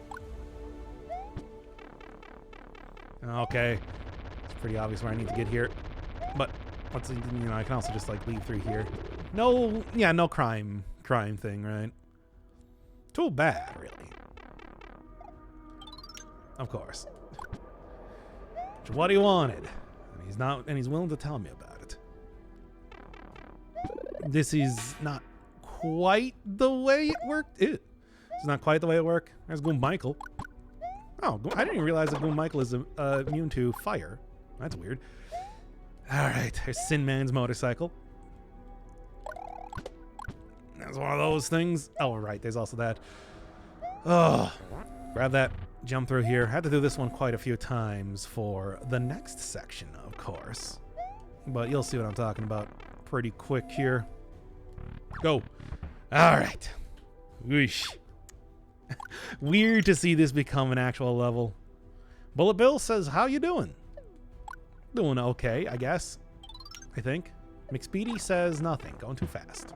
Okay. It's pretty obvious where I need to get here. But, what's, you know, I can also just, like, leave through here. No, yeah, no crime thing, right? Too bad, really. Of course. Which what he wanted. And he's willing to tell me about it. This is not quite the way it worked. It's not quite the way it worked. There's Goon Michael. Oh, I didn't even realize that Goon Michael is immune to fire. That's weird. Alright, there's Sin Man's motorcycle. That's one of those things. Oh, right, there's also that. Oh, grab that. Jump through here. Had to do this one quite a few times for the next section, of course. But you'll see what I'm talking about pretty quick here. Go. All right. Whoosh. Weird to see this become an actual level. Bullet Bill says, how you doing? Doing okay, I guess. I think. McSpeedy says nothing. Going too fast.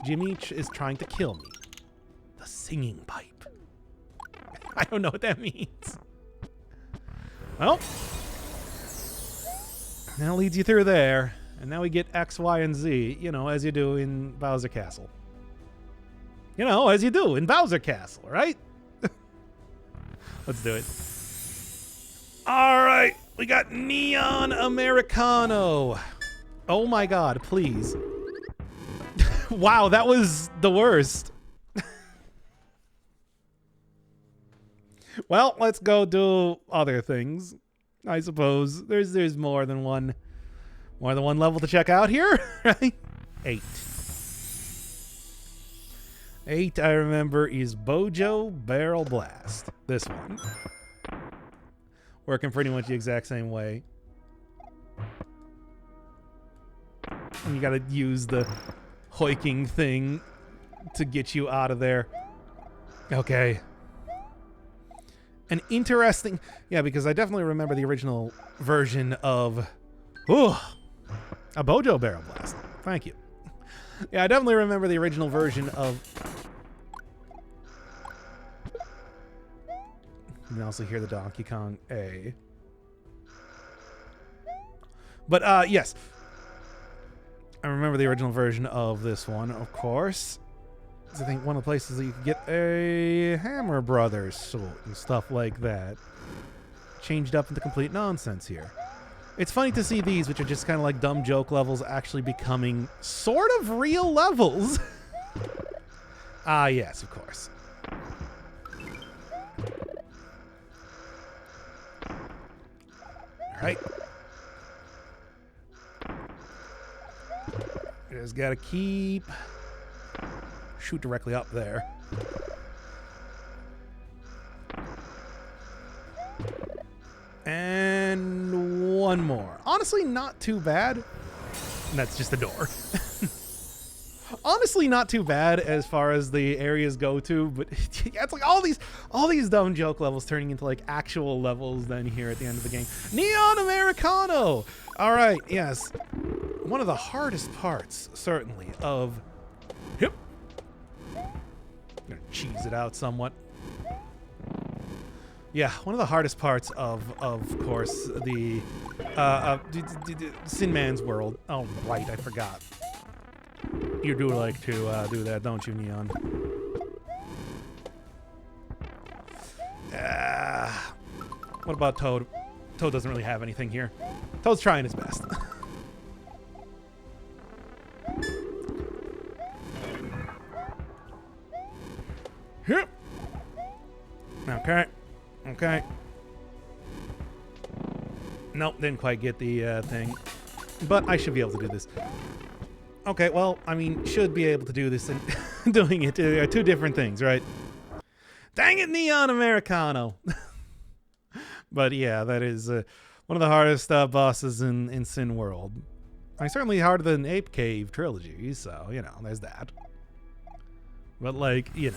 Jimmy is trying to kill me. The singing pipe. I don't know what that means. Well, that leads you through there. And now we get X, Y, and Z, you know, as you do in Bowser Castle. You know, as you do in Bowser Castle, right? Let's do it. All right, we got Neon Americano. Oh my God, please. Wow, that was the worst. Well, let's go do other things. I suppose there's more than one level to check out here, right? 8. 8, I remember, is Bojo Barrel Blast. This one. Working pretty much the exact same way. And you gotta use the hoiking thing to get you out of there. Okay. An interesting... Yeah, because I definitely remember the original version of... Ooh! A Bojo Barrel Blast. Thank you. Yeah, I definitely remember the original version of... You can also hear the Donkey Kong A. But, yes. I remember the original version of this one, of course. I think one of the places that you could get a Hammer Brothers suit and stuff like that. Changed up into complete nonsense here. It's funny to see these, which are just kind of like dumb joke levels, actually becoming sort of real levels. Ah, yes, of course. All right. Just gotta keep... Shoot directly up there. And one more. Honestly, not too bad. And that's just the door. Honestly, not too bad as far as the areas go to, but yeah, it's like all these dumb joke levels turning into like actual levels then here at the end of the game. Neon Americano! All right, yes. One of the hardest parts, certainly, of cheese it out somewhat. Yeah, one of the hardest parts of course, the Sin Man's world. Oh, right, I forgot. You do like to do that, don't you, Neon? What about Toad? Toad doesn't really have anything here. Toad's trying his best. Here. Okay. Okay. Nope, didn't quite get the thing. But I should be able to do this. Okay, well, I mean, should be able to do this and doing it are two different things, right? Dang it, Neon Americano! But yeah, that is one of the hardest bosses in Sin World. I mean, certainly harder than Ape Cave Trilogy, so, you know, there's that. But, like, you know,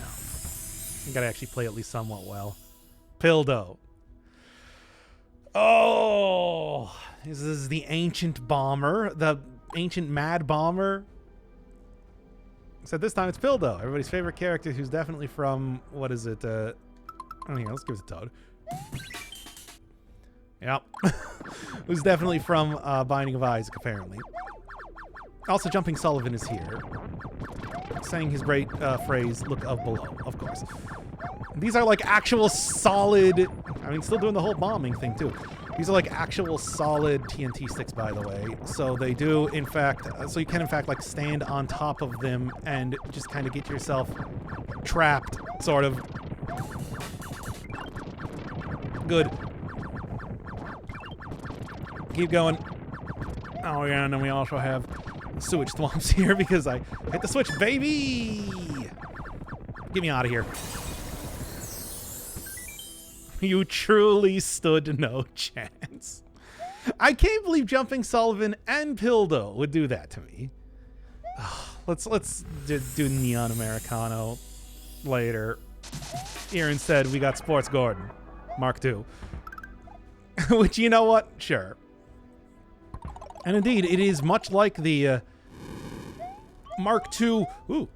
you gotta actually play at least somewhat well. Pildo. Oh! This is the ancient bomber, the ancient mad bomber. Except this time it's Pildo, everybody's favorite character who's definitely from, what is it? Oh, yeah, let's give it to Toad. Yep. Who's definitely from Binding of Isaac, apparently. Also, Jumping Sullivan is here, saying his great phrase, "Look of below," of course. These are like actual solid, I mean, still doing the whole bombing thing, too. These are like actual solid TNT sticks, by the way. So they do, in fact, so you can, in fact, like stand on top of them and just kind of get yourself trapped, sort of. Good. Keep going. Oh, yeah, and then we also have sewage swamps here because I hit the switch, baby! Get me out of here. You truly stood no chance. I can't believe Jumping Sullivan and Pildo would do that to me. Let's do Neon Americano later. Here instead, we got Sports Gordon, Mark II. Which, you know what? Sure. And indeed, it is much like the Mark II. Ooh.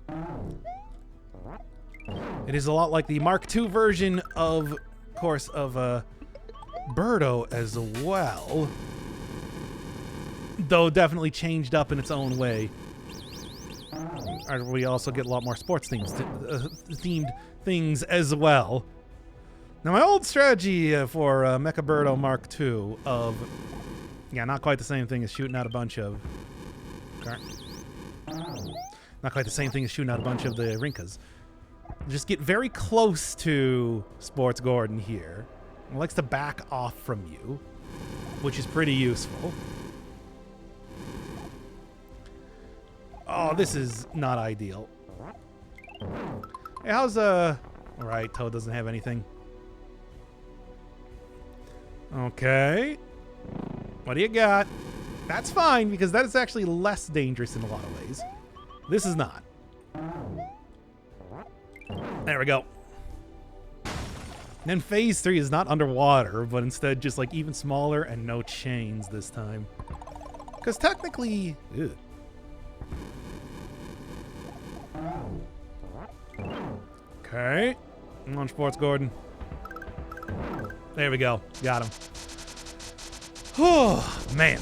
It is a lot like the Mark II version of course, of Birdo as well. Though definitely changed up in its own way. We also get a lot more sports themed things as well. Now, my old strategy for Mecha Birdo Mark II of... Yeah, not quite the same thing as shooting out a bunch of... Not quite the same thing as shooting out a bunch of the Rinkas. Just get very close to Sports Gordon here. He likes to back off from you, which is pretty useful. Oh, this is not ideal. Hey, how's Alright, Toad doesn't have anything. Okay. What do you got? That's fine, because that is actually less dangerous in a lot of ways. This is not. There we go. And then phase 3 is not underwater, but instead just like even smaller and no chains this time. Because technically... Ew. Okay. Come on, Sports Gordon. There we go. Got him. Oh, man.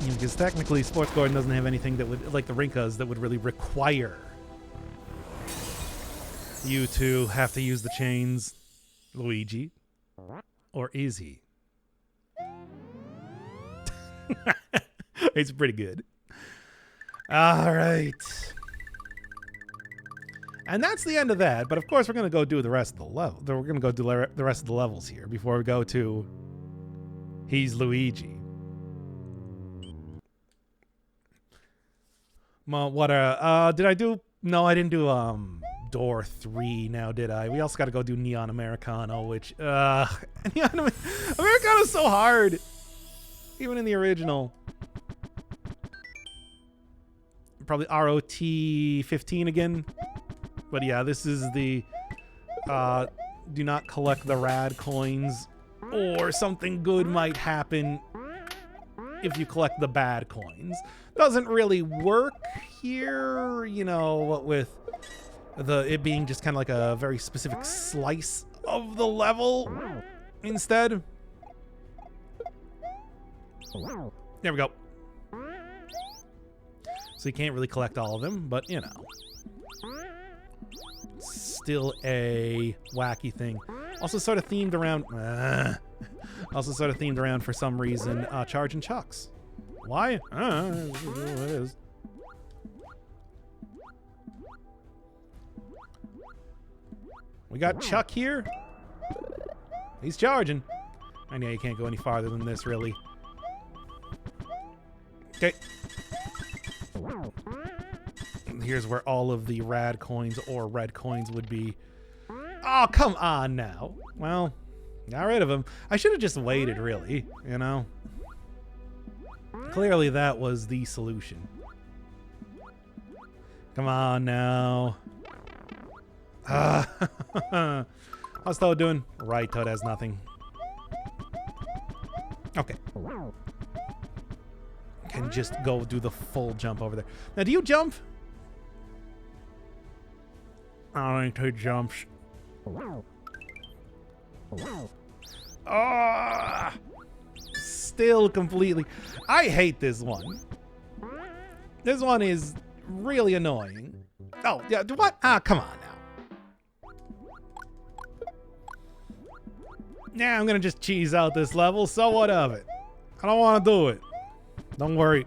Yeah, because technically Sports Gordon doesn't have anything that would, like the Rinkas, that would really require you to have to use the chains. Luigi. Or is he? It's pretty good. Alright. And that's the end of that, but of course we're going to go do the rest of the level. We're going to go do the rest of the levels here before we go to He's Luigi. Well, what did I do? No, I didn't do Door 3 now, did I? We also got to go do Neon Americano, which Neon Americano's so hard. Even in the original. Probably ROT 15 again. But yeah, this is the do not collect the rad coins, or something good might happen if you collect the bad coins. Doesn't really work here, you know, what with it being just kind of like a very specific slice of the level instead. There we go. So you can't really collect all of them, but you know. Still a wacky thing. Also sort of themed around... for some reason, charging chucks. Why? I don't know. It is. We got Chuck here. He's charging. I know you can't go any farther than this, really. Okay. Here's where all of the rad coins or red coins would be. Oh, come on now. Well, got rid of them. I should have just waited, really, you know? Clearly that was the solution. Come on now. How's Toad doing? Right, Toad has nothing. Okay. Can just go do the full jump over there. Now, do you jump? I don't think Toad jumps. Ah! Still completely... I hate this one. This one is really annoying. Oh, yeah, what? Ah, come on now. Yeah, I'm gonna just cheese out this level, so what of it? I don't want to do it. Don't worry.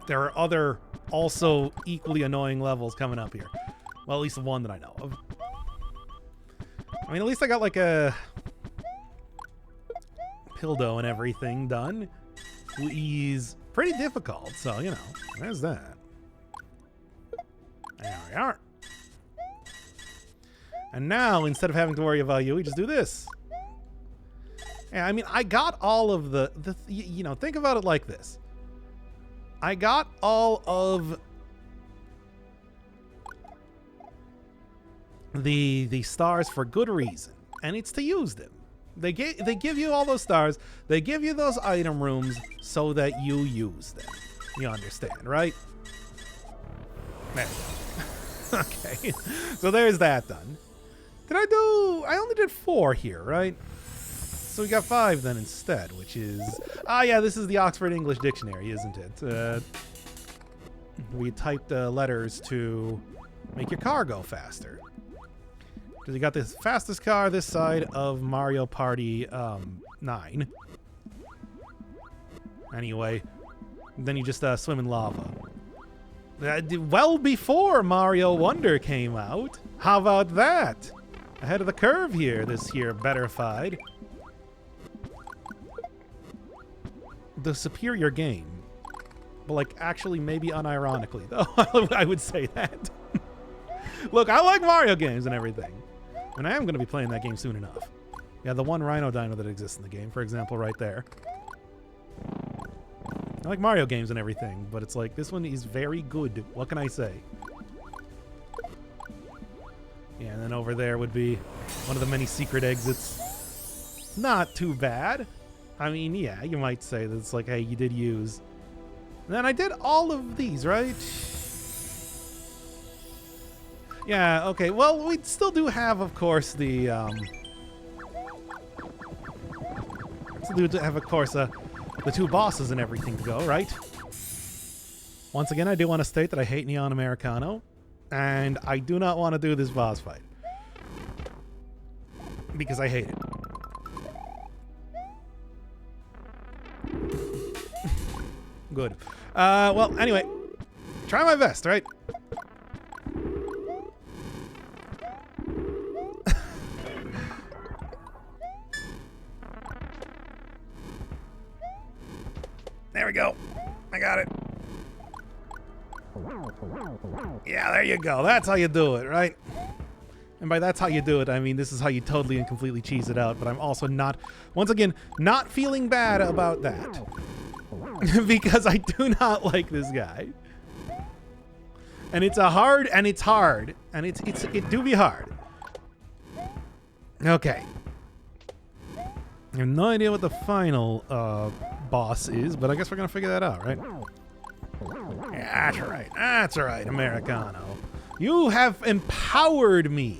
There are other, also equally annoying levels coming up here. Well, at least the one that I know of. I mean, at least I got like a Pildo and everything done. He's pretty difficult, so, you know, there's that. There we are. And now, instead of having to worry about you, we just do this. Yeah, I mean, I got all of the you know, think about it like this. I got all of the stars for good reason, and it's to use them. They give you all those stars. They give you those item rooms so that you use them. You understand, right? There we go. Okay, so there's that done. I only did 4 here, right? So we got 5 then instead, which is... Ah, yeah, this is the Oxford English Dictionary, isn't it? We typed letters to make your car go faster. Because you got the fastest car this side of Mario Party 9. Anyway, then you just swim in lava. Well before Mario Wonder came out. How about that? Ahead of the curve here, this here Betterified. The superior game. But, like, actually maybe unironically, though. I would say that. Look, I like Mario games and everything. And I am going to be playing that game soon enough. Yeah, the one Rhino Dino that exists in the game, for example, right there. I like Mario games and everything, but it's like, this one is very good. What can I say? Yeah, and then over there would be one of the many secret exits. Not too bad. I mean, yeah, you might say that it's like, hey, you did use. And then I did all of these, right? Yeah, okay. Well, we still do have, of course, the, still do have, of course, the 2 bosses and everything to go, right? Once again, I do want to state that I hate Neon Americano, and I do not want to do this boss fight. Because I hate it. Good. Well, anyway, try my best, right? There we go. I got it. Yeah, there you go. That's how you do it, right? And by that's how you do it, I mean this is how you totally and completely cheese it out, but I'm also not, once again, not feeling bad about that. Because I do not like this guy. And it's hard, and it do be hard. Okay. I have no idea what the final boss is, but I guess we're gonna figure that out, right? Yeah, that's right. That's right, Americano. You have empowered me.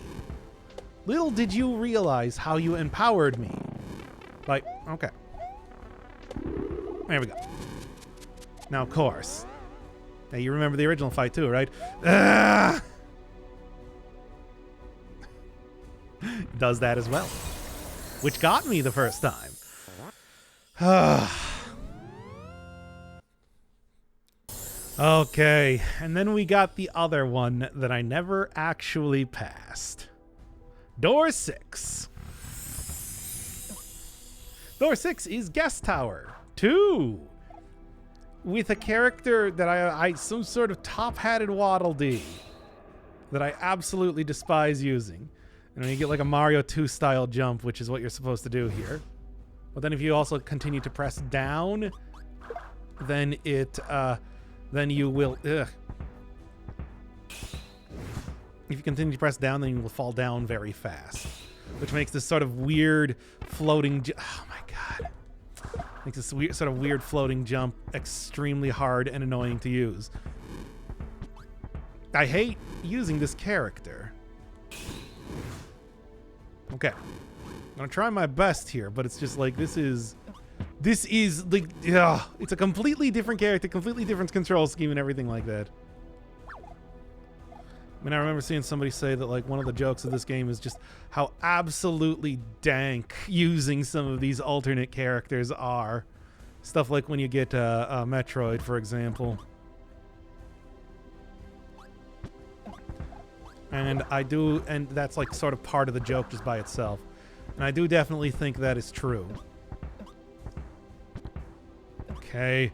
Little did you realize how you empowered me. Like, okay. There we go. Now, of course. Now, you remember the original fight too, right? Does that as well. Which got me the first time. Okay, and then we got the other one that I never actually passed. Door 6. Door 6 is Guest Tower 2. With a character that I some sort of top-hatted Waddle Dee that I absolutely despise using. And you get like a Mario 2 style jump, which is what you're supposed to do here. But then if you also continue to press down, then then you will, If you continue to press down, then you will fall down very fast. Which makes this sort of weird floating, oh my god. Makes this weird, sort of weird floating jump extremely hard and annoying to use. I hate using this character. Okay. I'm gonna try my best here, but it's just like, this is like, it's a completely different character, completely different control scheme and everything like that. I mean, I remember seeing somebody say that like one of the jokes of this game is just how absolutely dank using some of these alternate characters are. Stuff like when you get Metroid, for example. And and that's like sort of part of the joke just by itself. And I do definitely think that is true. Okay.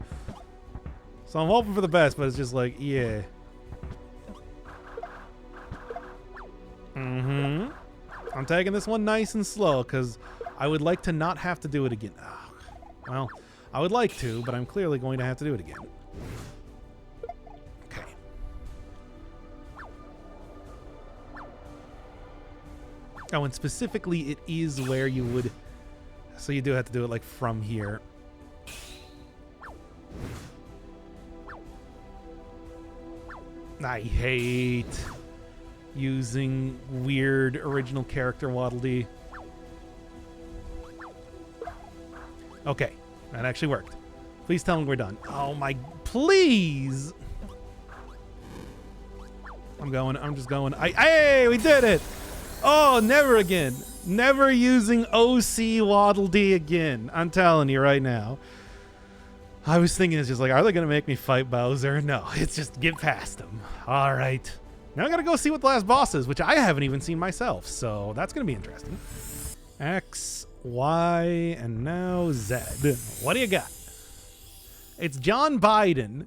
So I'm hoping for the best, but it's just like, yeah. I'm taking this one nice and slow, because I would like to not have to do it again. Oh, well, I would like to, but I'm clearly going to have to do it again. Okay. Oh, and specifically, it is where you would... So you do have to do it, like, from here. I hate using weird original character Waddle Dee. Okay, that actually worked. Please tell me we're done. Oh my, please! I'm just going. Hey, we did it! Oh, never again. Never using OC Waddle Dee again. I'm telling you right now. I was thinking it's just like, are they going to make me fight Bowser? No, it's just get past him. All right. Now I got to go see what the last boss is, which I haven't even seen myself. So that's going to be interesting. X, Y, and now Z. What do you got? It's John Biden.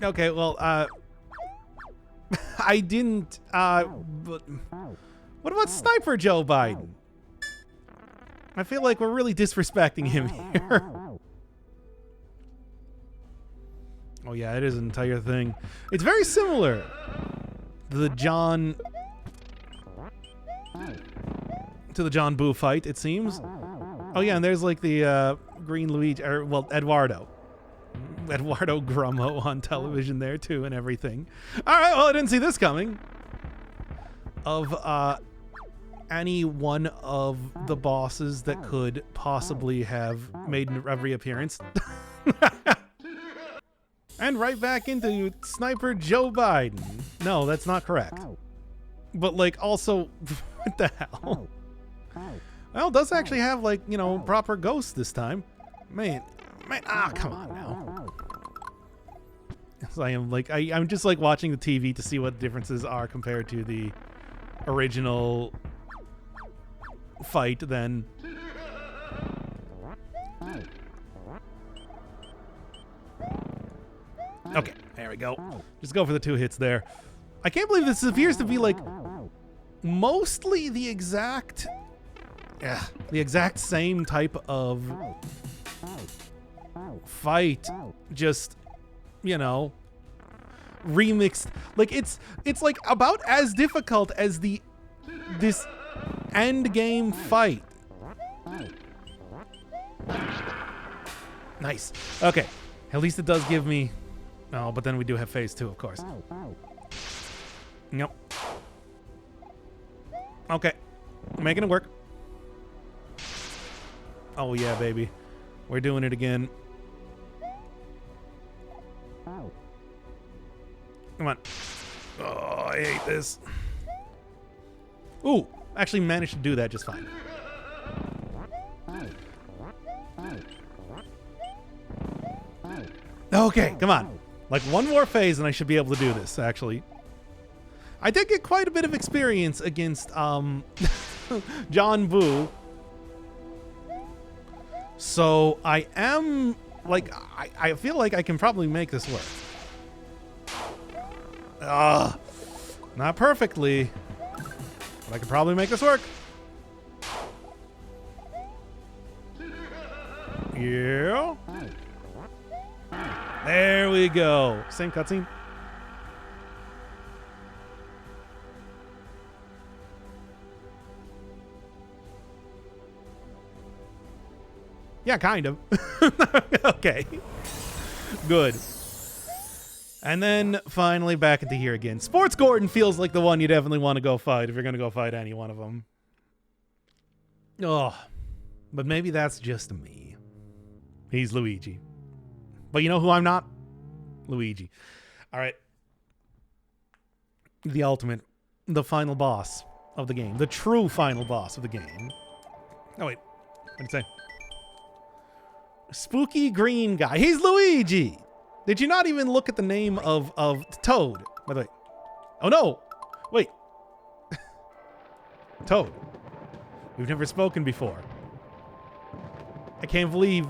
Okay, well, I didn't, but what about Sniper Joe Biden? I feel like we're really disrespecting him here. Oh yeah, it is an entire thing. It's very similar to the John Boo fight, it seems. Oh yeah, and there's like the green Luigi, or well, Eduardo Grummo on television there too, and everything. All right, well, I didn't see this coming. Of any one of the bosses that could possibly have made a reappearance. And right back into Sniper Joe Biden. No, that's not correct. But like, also, what the hell? Well, it does actually have like, you know, proper ghosts this time. Man, come on now. So I'm just like watching the TV to see what differences are compared to the original fight then. Okay, there we go. Just go for the 2 hits there. I can't believe this appears to be like mostly the exact same type of fight, just, you know, remixed. Like it's like about as difficult as this end game fight. Nice. Okay. At least it does give me... Oh, but then we do have phase 2, of course. Nope. Okay. Making it work. Oh, yeah, baby. We're doing it again. Come on. Oh, I hate this. Ooh, actually managed to do that just fine. Okay, come on. Like one more phase and I should be able to do this, actually. I did get quite a bit of experience against John Boo. So I am like I feel like I can probably make this work. Not perfectly, but I can probably make this work. Yeah. There we go. Same cutscene. Yeah, kind of. Okay. Good. And then finally back into here again. Sports Gordon feels like the one you definitely want to go fight if you're going to go fight any one of them. Oh, but maybe that's just me. He's Luigi. But you know who I'm not? Luigi. All right. The ultimate, the final boss of the game. The true final boss of the game. Oh, wait. What did it say? Spooky green guy. He's Luigi. Did you not even look at the name of Toad? By the way. Oh, no. Wait. Toad. We've never spoken before. I can't believe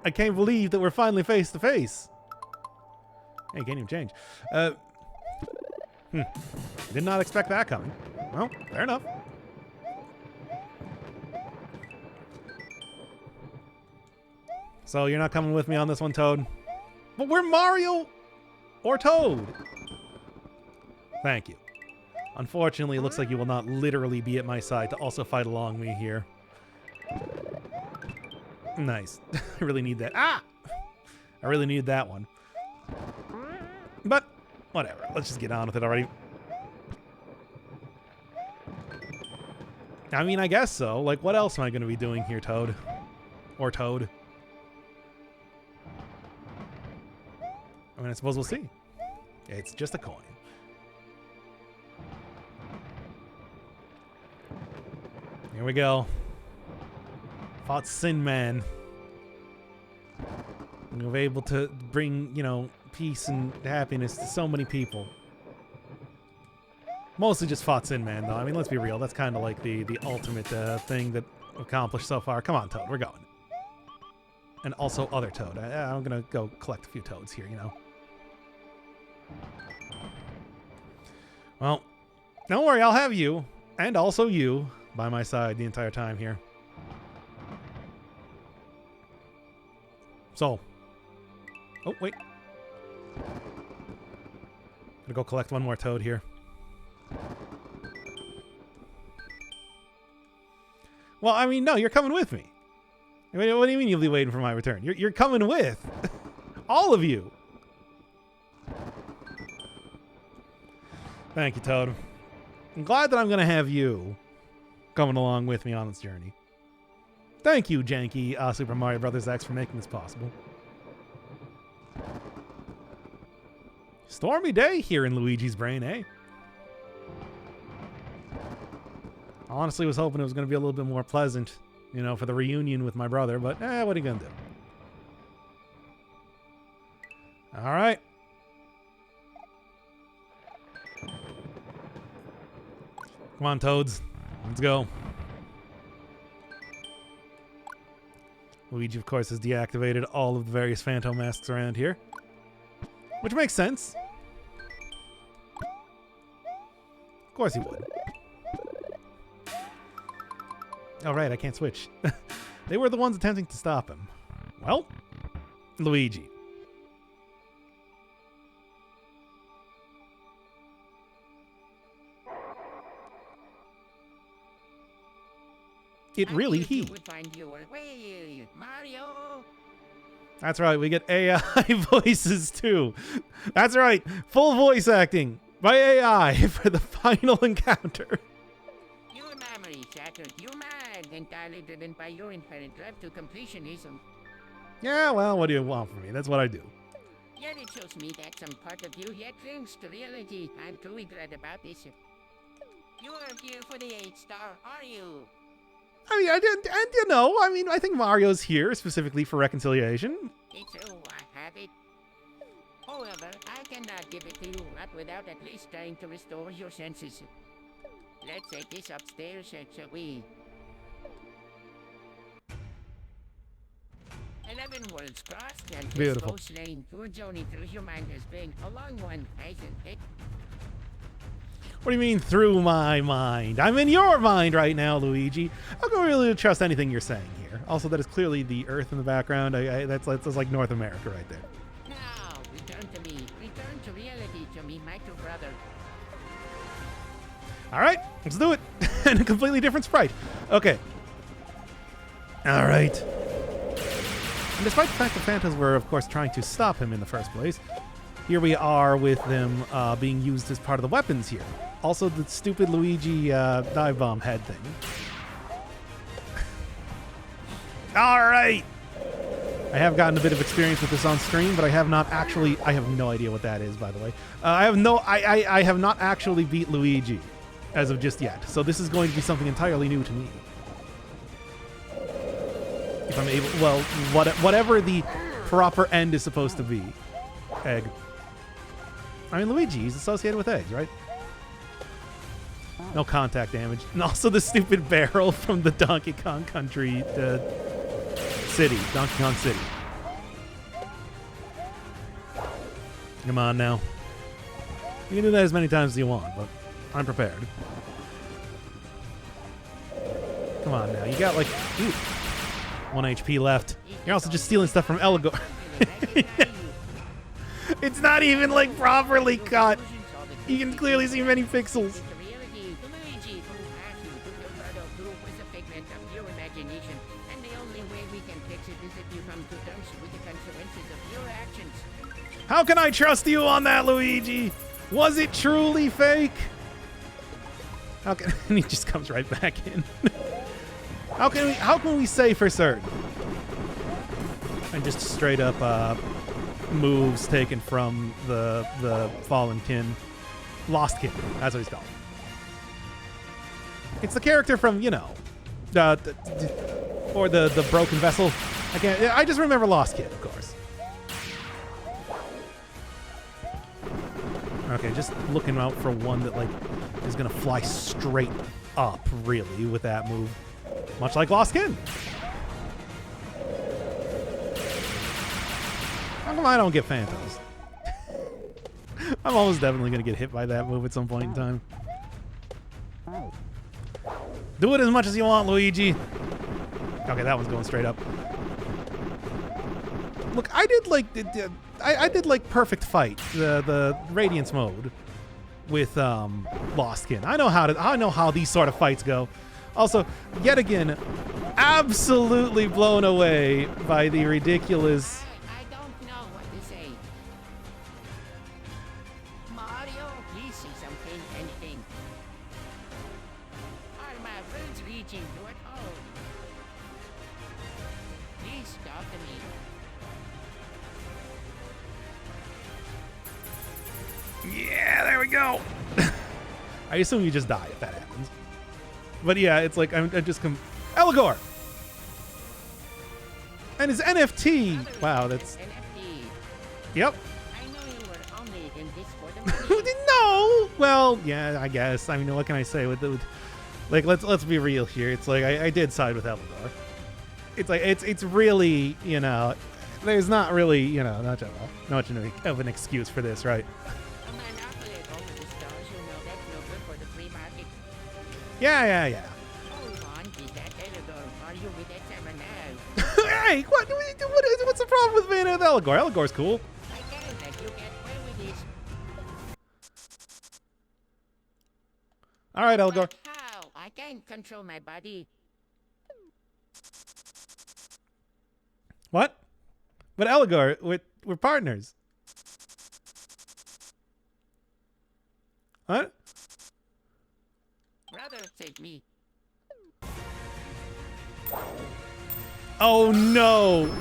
that we're finally face to face. Hey, can't even change. Did not expect that coming. Well, fair enough. So you're not coming with me on this one, Toad? But we're Mario or Toad. Thank you. Unfortunately, it looks like you will not literally be at my side to also fight along me here. Nice. I really need that. Ah! I really need that one. But, whatever. Let's just get on with it already. I mean, I guess so. Like, what else am I going to be doing here, Toad? Or Toad? I mean, I suppose we'll see. It's just a coin. Here we go. Fought Sin Man. We were able to bring, you know, peace and happiness to so many people. Mostly just fought Sin Man, though. I mean, let's be real. That's kind of like the ultimate thing that accomplished so far. Come on, Toad. We're going. And also other Toad. I'm going to go collect a few Toads here, you know. Well, don't worry. I'll have you, and also you, by my side the entire time here. So. Oh, wait. Gonna go collect one more Toad here. Well, I mean, no, you're coming with me. I mean, what do you mean you'll be waiting for my return? You're coming with. All of you. Thank you, Toad. I'm glad that I'm going to have you coming along with me on this journey. Thank you, janky Super Mario Bros. X, for making this possible. Stormy day here in Luigi's brain, eh? I honestly was hoping it was going to be a little bit more pleasant, you know, for the reunion with my brother, but what are you going to do? All right. Come on, Toads. Let's go. Luigi, of course, has deactivated all of the various Phantom masks around here. Which makes sense. Of course he would. Oh, right, I can't switch. They were the ones attempting to stop him. Well, Luigi. It really he. Would find your way, Mario. That's right, we get AI voices too. That's right, full voice acting by AI for the final encounter. Your memory shattered. Your mind entirely driven by your inherent drive to completionism. Yeah, well, what do you want from me? That's what I do. Yet it shows me that some part of you yet clings to reality. I'm truly glad about this. You aren't here for the 8-star, are you? I mean, I think Mario's here specifically for reconciliation. It's true, I have it. However, I cannot give it to you, not without at least trying to restore your senses. Let's take this upstairs, shall we? 11 worlds crossed and Beautiful. slain. Your journey through your mind has been a long one, hasn't it? What do you mean through my mind? I'm in your mind right now, Luigi. I don't really trust anything you're saying here. Also, that is clearly the Earth in the background. That's like North America right there. Now, return to me. Return to reality to me, my true brother. All right, let's do it. And a completely different sprite. Okay. All right. And despite the fact that Phantoms were, of course, trying to stop him in the first place, here we are with them being used as part of the weapons here. Also, the stupid Luigi dive bomb head thing. All right. I have gotten a bit of experience with this on stream, but I have not actually. I have no idea what that is, by the way. I have not actually beat Luigi as of just yet. So this is going to be something entirely new to me. If I'm able, well, whatever the proper end is supposed to be. Egg. I mean, Luigi is associated with eggs, right? No contact damage. And also the stupid barrel from the Donkey Kong Country city. Donkey Kong City. Come on now. You can do that as many times as you want, but I'm prepared. Come on now. You got like... Ooh, 1 HP left. You're also just stealing stuff from Eligor. It's not even like properly cut. You can clearly see many pixels. How can I trust you on that, Luigi? Was it truly fake? How can and he just comes right back in? How can we say for certain? And just straight up moves taken from the fallen kin. Lost kin. That's what he's called. It's the character from, you know, or the broken vessel. I just remember Lost Kid, of course. Okay, just looking out for one that like is gonna fly straight up, really, with that move. Much like Lost Kid. How come I don't get Phantoms? I'm almost definitely gonna get hit by that move at some point in time. Do it as much as you want, Luigi. Okay, that one's going straight up. Look, I did like I did like Perfect Fight, the Radiance mode with Lost Kin. I know how these sort of fights go. Also, yet again, absolutely blown away by the ridiculous. I don't know what to say. Mario, please say something, anything. Are my words reaching you at all? Please talk to me. Yeah, there we go. I assume you just die if that happens. But yeah, it's like I'm just Eligor! And his NFT! Wow, that's... NFT. Yep. I know you were only in this for the money. No! Well, yeah, I guess. I mean, what can I say? Like, let's be real here. It's like, I did side with Eligor. It's like, it's really, you know, there's not really, you know, not much of an excuse for this, right? Yeah. Hey, what's the problem with being with Eligor? Eligor's cool. I can't let you get away with this. All right, Eligor. But how? I can't control my body. What? But Eligor, we're partners. What? Brother, save me. Oh no!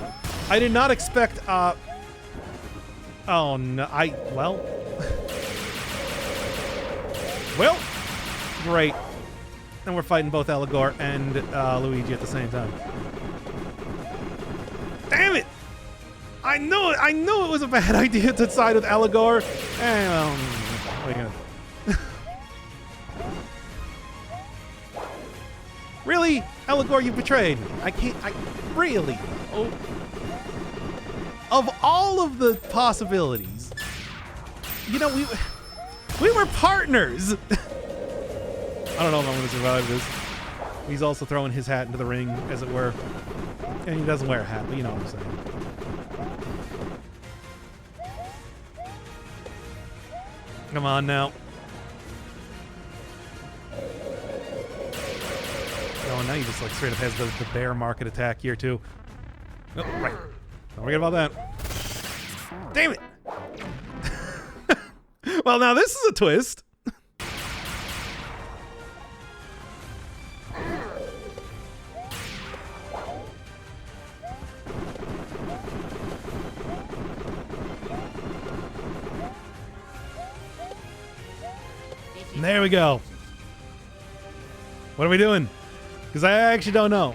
I did not expect, oh no, well. Well, great. And we're fighting both Eligor and Luigi at the same time. Damn it! I knew it was a bad idea to side with Eligor. And, what are you gonna do? Really? Eligor, you betrayed me. Really? Oh. Of all of the possibilities, you know, we were partners. I don't know if I'm going to survive this. He's also throwing his hat into the ring, as it were. And he doesn't wear a hat, but you know what I'm saying. Come on now. Oh, now he just like straight up has the bear market attack here too. Oh, right. Don't forget about that. Damn it! Well, now this is a twist. There we go. What are we doing? Because I actually don't know.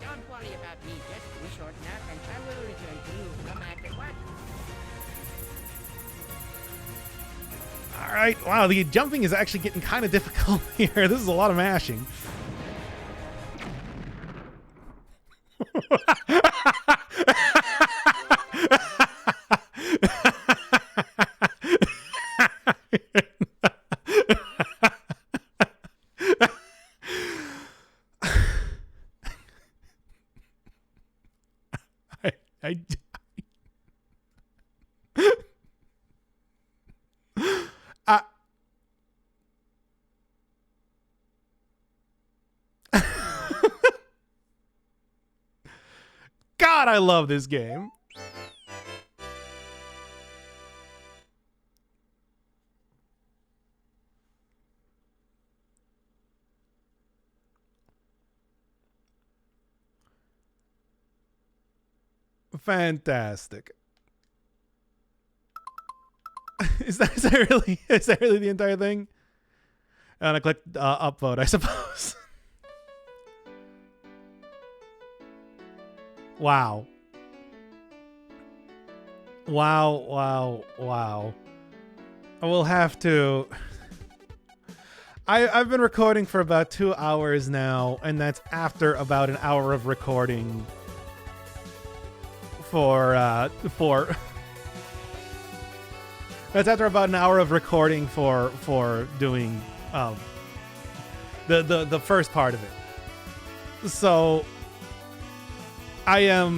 Don't worry about me, just a short nap and I will return to you no matter what. All right. Wow, the jumping is actually getting kind of difficult here. This is a lot of mashing. I God, I love this game. Fantastic. Is that really the entire thing? And I clicked upvote, I suppose. Wow. Wow. I will have to... I've been recording for about 2 hours now, and that's after about an hour of recording for that's after about an hour of recording for doing the first part of it. So I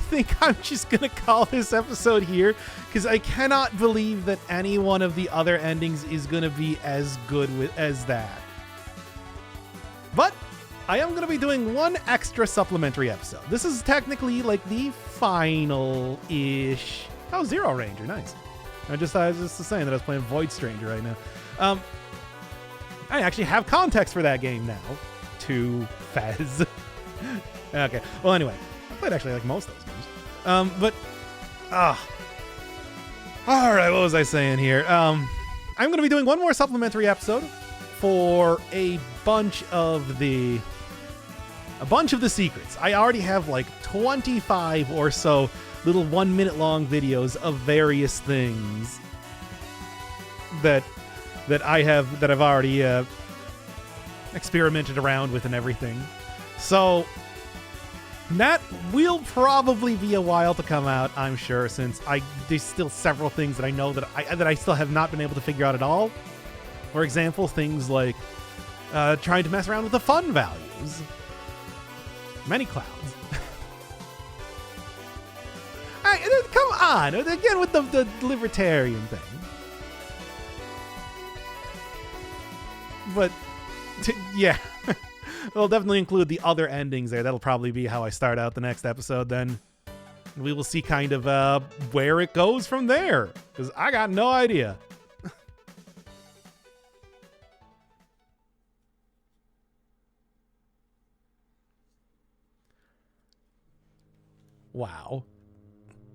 think I'm just gonna call this episode here, because I cannot believe that any one of the other endings is gonna be as good as that. But I am going to be doing one extra supplementary episode. This is technically like the final-ish... Oh, Zero Ranger, nice. I was just saying that I was playing Void Stranger right now. I actually have context for that game now. To Fez. Okay, well anyway. I played actually like most of those games. Alright, what was I saying here? I'm going to be doing one more supplementary episode for a bunch of the secrets. I already have like 25 or so little 1 minute long videos of various things that I've already experimented around with and everything. So that will probably be a while to come out, I'm sure, since there's still several things that I know that I still have not been able to figure out at all. For example, things like trying to mess around with the fun values. Many clouds. Come on, again with the libertarian thing. But yeah, We'll definitely include the other endings there. That'll probably be how I start out the next episode then. We will see kind of where it goes from there, because I got no idea. Wow.